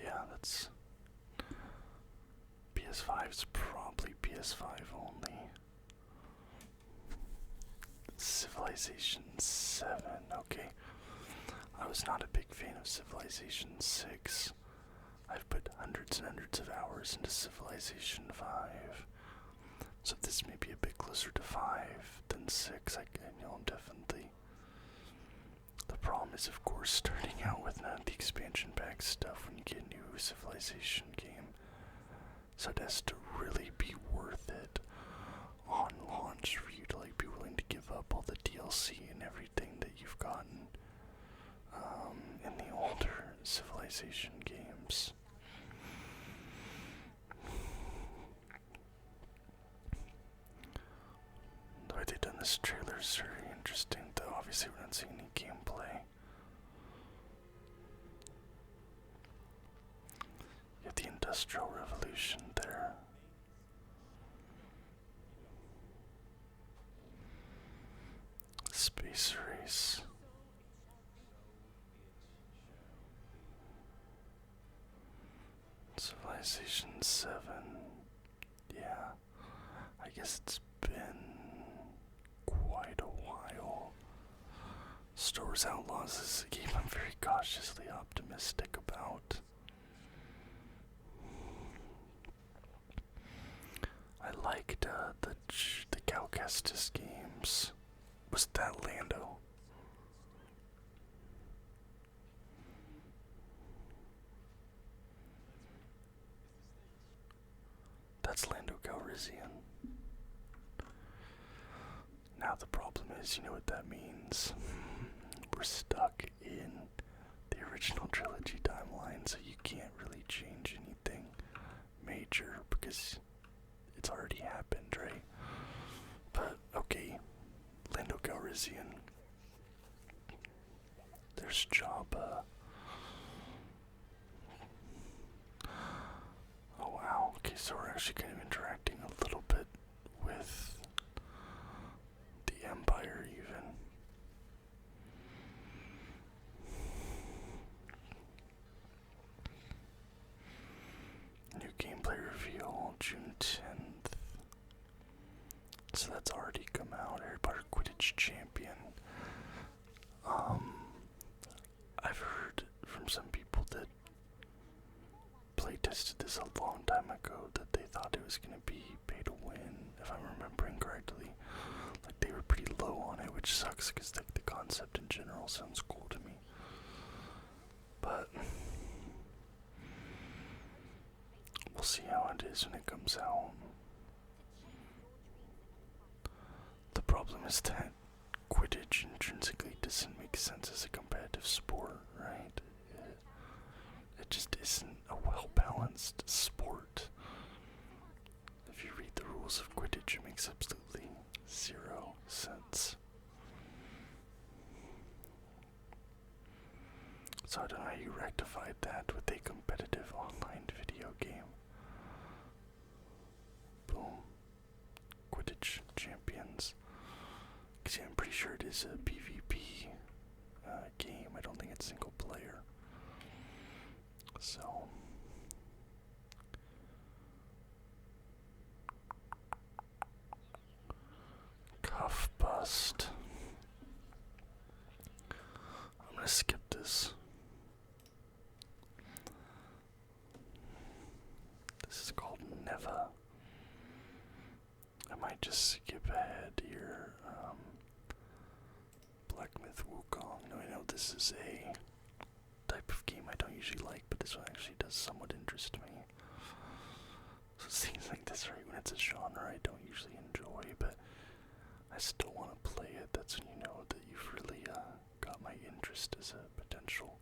Yeah, that's PS5's probably PS5 only. Civilization 7, okay. I was not a big fan of Civilization 6. I've put hundreds and hundreds of hours into Civilization 5. So this may be a bit closer to 5 than 6, I know definitely. The problem is, of course, starting out with none of the expansion pack stuff when you get a new Civilization game. So it has to really be worth it on launch for you to like be willing to give up all the DLC and everything that you've gotten in the older Civilization games. The way they've done this trailer is very interesting, though obviously we're not seeing any gameplay. You have the Industrial Revolution there. Space Race. Civilization 7. Yeah, I guess it's been quite a while. Star Wars Outlaws is a game I'm very cautiously optimistic about. I liked the Cal Kestis games. Was that Lando? That's Lando Calrissian. Now the problem is, you know what that means. We're stuck in the original trilogy timeline, so you can't really change anything major because it's already happened, right? But okay, Lando Calrissian. there's Jabba. Oh wow, okay, so we're actually kind of interacting a little bit with the Empire even. New gameplay reveal, June 10th. So that's already come out. Harry Potter Quidditch Champion. I've heard from some people that playtested this a long time ago that they thought it was going to be pay to win, if I'm remembering correctly. Like, they were pretty low on it, which sucks because like the concept in general sounds cool to me. But we'll see how it is when it comes out. The problem is that Quidditch intrinsically doesn't make sense as a competitive sport, right? It just isn't a well-balanced sport. If you read the rules of Quidditch, it makes absolutely zero sense. So I don't know how you rectified that with a competitive online video game. Boom. Quidditch Champions. Because yeah, I'm pretty sure it is a PvP game. I don't think it's single player. So Cuff Bust. I'm gonna skip this. This is called Neva. I might just skip ahead here. Black Myth Wukong. Now I know this is a type of game I don't usually like, but this one actually does somewhat interest me. So things like this, right, when it's a genre I don't usually enjoy, but I still want to play it. That's when you know that you've really got my interest as a potential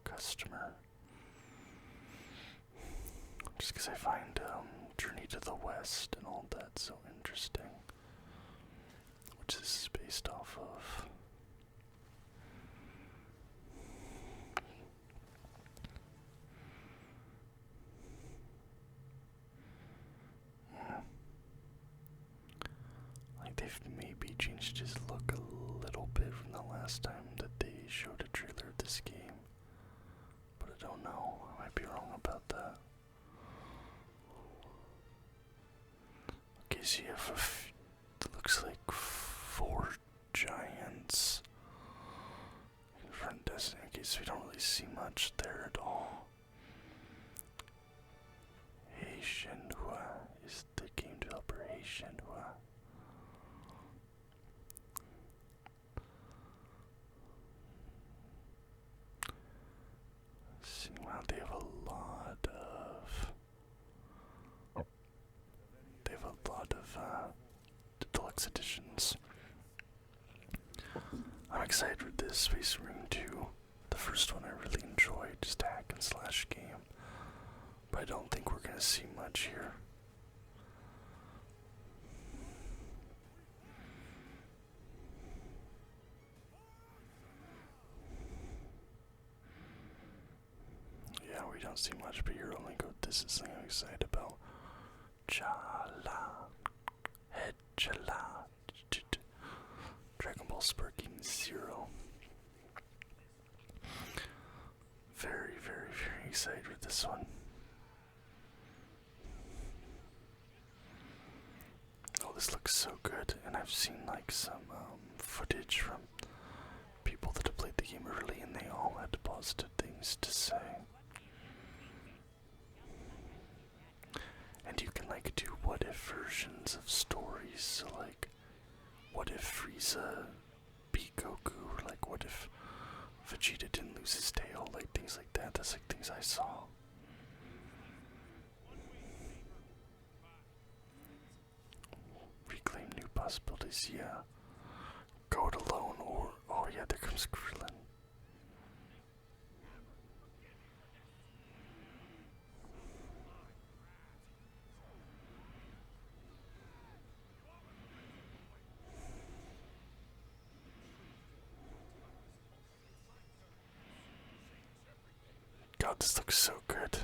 customer. Just because I find Journey to the West and all that so interesting, which this is based off of. Like they've maybe changed his look a little bit from the last time that they showed a trailer of this game, but I don't know. I might be wrong about that. Okay, so you have it looks like 4 giants in front of Destiny. Okay, so we don't really see much there at all. Hey Shenhua is the game developer. Hey Shenhua. See, wow, they have a lot of deluxe editions. I'm excited for this. Space Marine 2. The first one I really enjoyed, just a hack and slash game. But I don't think we're gonna see much here. Yeah, we don't see much, but you're only good. This is something I'm excited about. Chala. Head chala. Dragon Ball Sparking 0. Very, very, very excited with this one. Oh, this looks so good, and I've seen like some footage from people that have played the game early, and they all had positive things to say. And you can like do what if versions of stories, so like what if Frieza beat Goku, or like what if Vegeta didn't lose his tail, like things like that. That's like things I saw. Reclaim new possibilities, yeah. Go it alone, or oh yeah, there comes Krillin. Oh, this looks so good.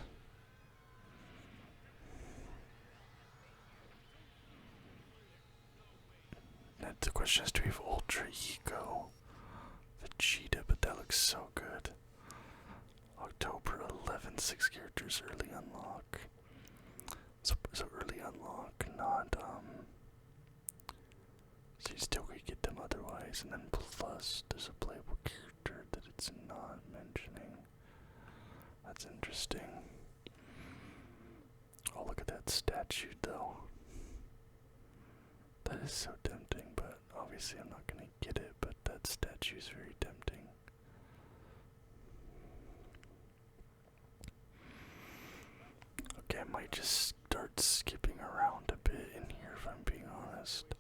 Now the question is, do we have Ultra Ego? Vegeta, but that looks so good. October 11th, 6 characters, early unlock. So early unlock, not, so you still could get them otherwise, and then plus, there's a playable character that it's not mentioning. That's interesting. Oh, look at that statue, though. That is so tempting, but obviously I'm not gonna get it, but that statue is very tempting. Okay, I might just start skipping around a bit in here if I'm being honest.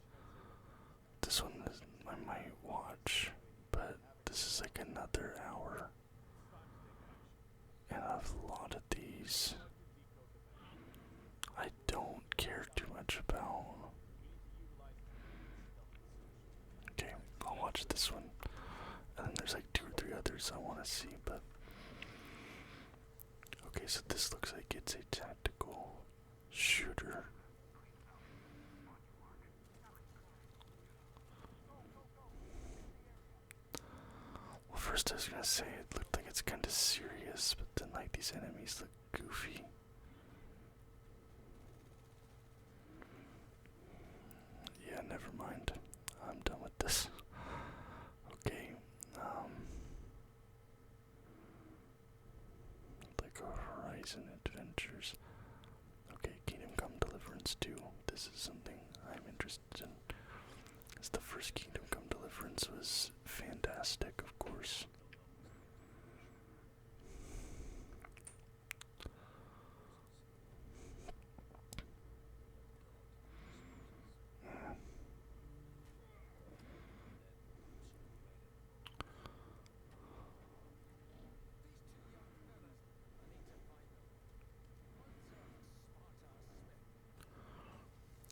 This one is, I might watch, but this is like another hour. And I have a lot of these I don't care too much about. Okay, I'll watch this one. And then there's like 2 or 3 others I want to see, but okay, so this looks like it's a tactical shooter. Well, first I was gonna say it looked like it's kinda serious, but then like these enemies look goofy. Yeah, never mind. I'm done with this. Okay, like Horizon Adventures. Okay, Kingdom Come Deliverance 2. This is something I'm interested in. As the first Kingdom Come Deliverance was fantastic, of course.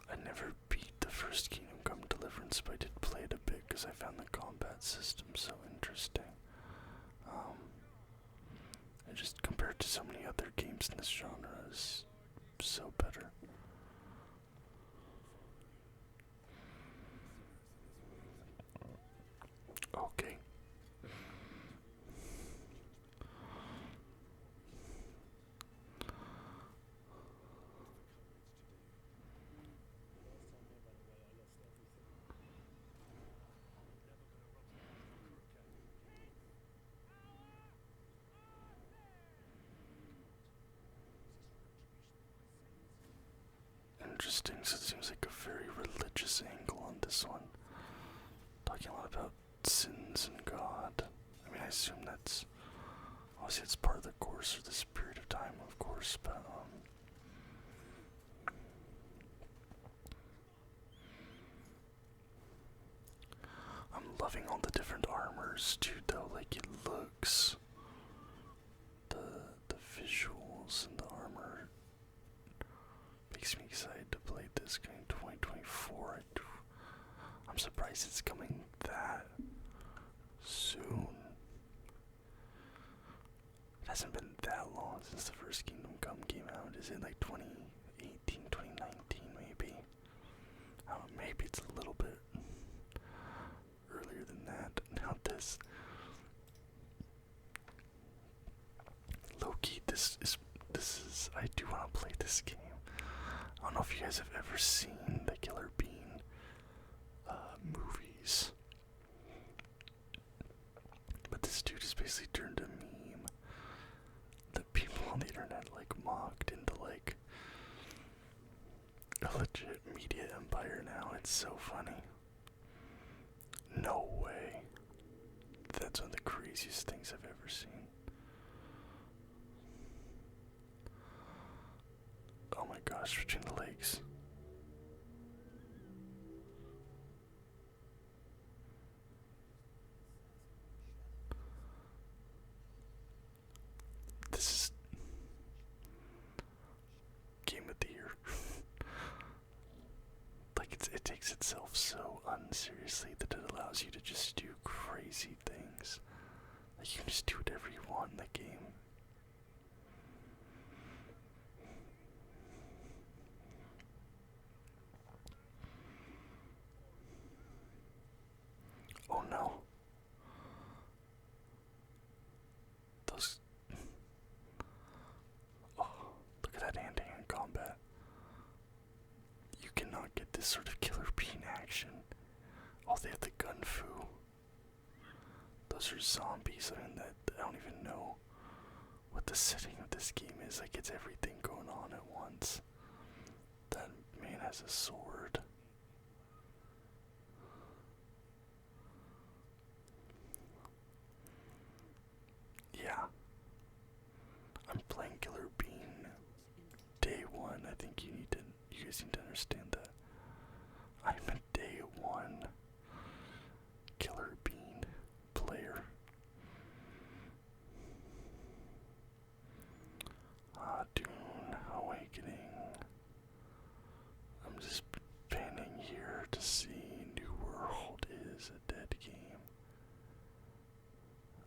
I never beat the first Kingdom Come Deliverance, but I did play it a bit because I found the combat system so interesting. I just compared to so many other games in this genre, is so better. Okay. Interesting, so it seems like a very religious angle on this one. Talking a lot about sins and God. I mean, I assume that's, obviously it's part of the course for this period of time, of course, but, I'm loving all the different armors, too, though, like, it looks, the visuals and the armor makes me excited to play this game in 2024. I'm surprised it's coming that soon. It hasn't been that long since the first Kingdom Come came out. Is it like 2018, 2019 maybe? I don't know, maybe it's a little bit earlier than that. Now this, low-key, this is, I do want to play this game. I don't know if you guys have ever seen the Killer Bean movies, but this dude is basically turned a meme that people on the internet like mocked into like a legit media empire now. It's so funny. No way. That's one of the craziest things I've ever seen. Oh my gosh, between the legs. This is Game of the Year. Like it takes itself so unseriously that it allows you to just do crazy things. Like you can just do whatever you want in the game. they have the gun fu. Those are zombies. I mean, I don't even know what the setting of this game is. Like, it's everything going on at once. That man has a sword. Yeah. I'm playing Killer Bean day one. I think you guys need to understand that. I'm a day one Killer Bean player. Dune Awakening. I'm just panning here to see New World is a dead game.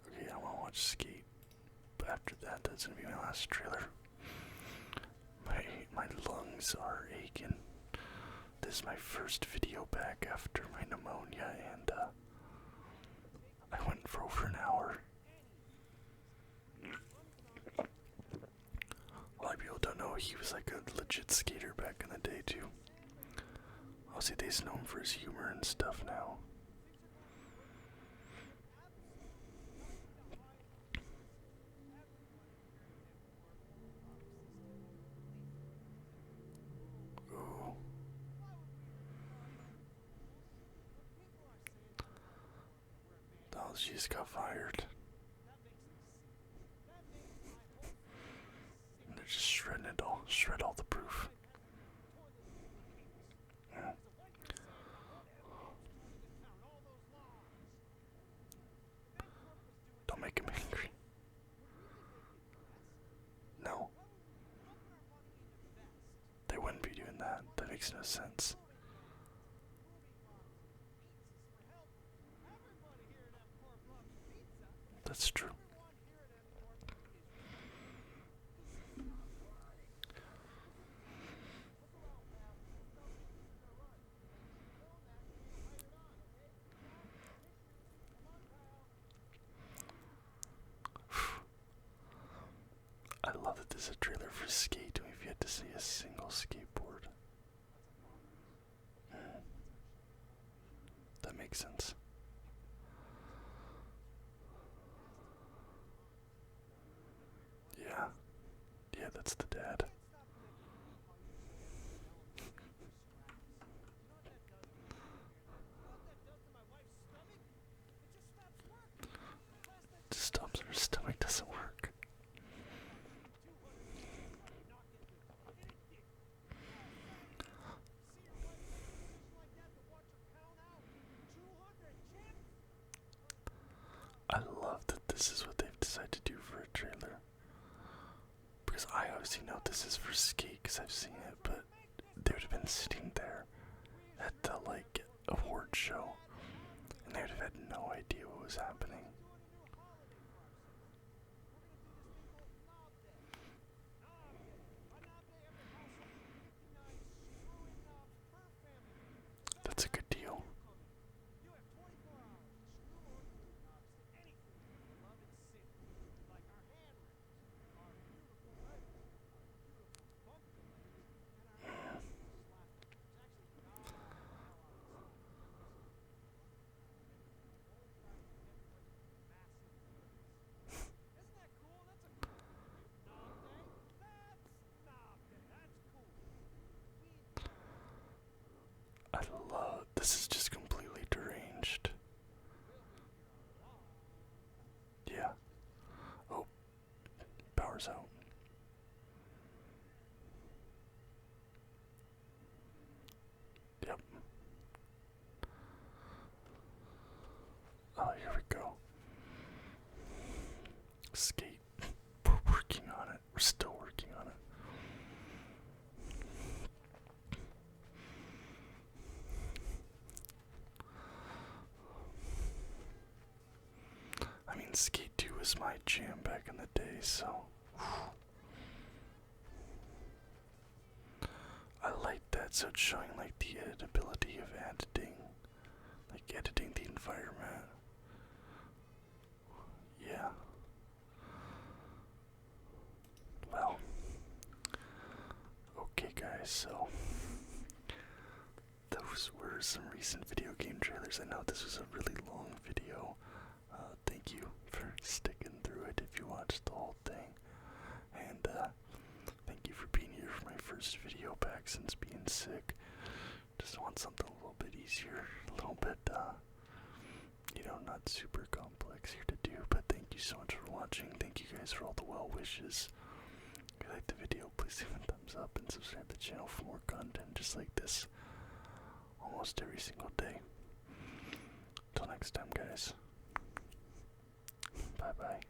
Okay, I want to watch Skate. But after that, that's gonna be my last trailer. My lungs are aching. This is my first video back after my pneumonia, and I went for over an hour. A lot of people don't know he was like a legit skater back in the day too. Obviously, he's known for his humor and stuff now. Ooh. Oh, she just got fired. And they're just shredding it all. Shred all the proof. Don't make him angry. No. They wouldn't be doing that. That makes no sense. That's true. I love that this is a trailer for Skate. We've yet to see a single skateboard. That makes sense. Yeah. Yeah, that's the dad. Just stops her stomach doesn't work. I love that this is what they've decided to do for a trailer. Because I obviously know this is for Skate because I've seen it, but they would have been sitting there at the, like, award show, and they would have had no idea what was happening. That's a good deal. I love this is just completely deranged. Yeah. Oh, power's out. Yep. Oh, here we go. Skate. We're working on it. We're still working on it. I mean, Skate 2 was my jam back in the day, so. I like that, so it's showing like the editability of editing. Like editing the environment. Yeah. Well. Okay, guys, so. Those were over some recent video game trailers. I know this was a really long video. Thank you for sticking through it if you watched the whole thing. And thank you for being here for my first video back since being sick. Just want something a little bit easier, a little bit, not super complex here to do. But thank you so much for watching. Thank you guys for all the well wishes. If you liked the video, please leave a thumbs up and subscribe to the channel for more content just like this almost every single day. Till next time, guys. Bye bye.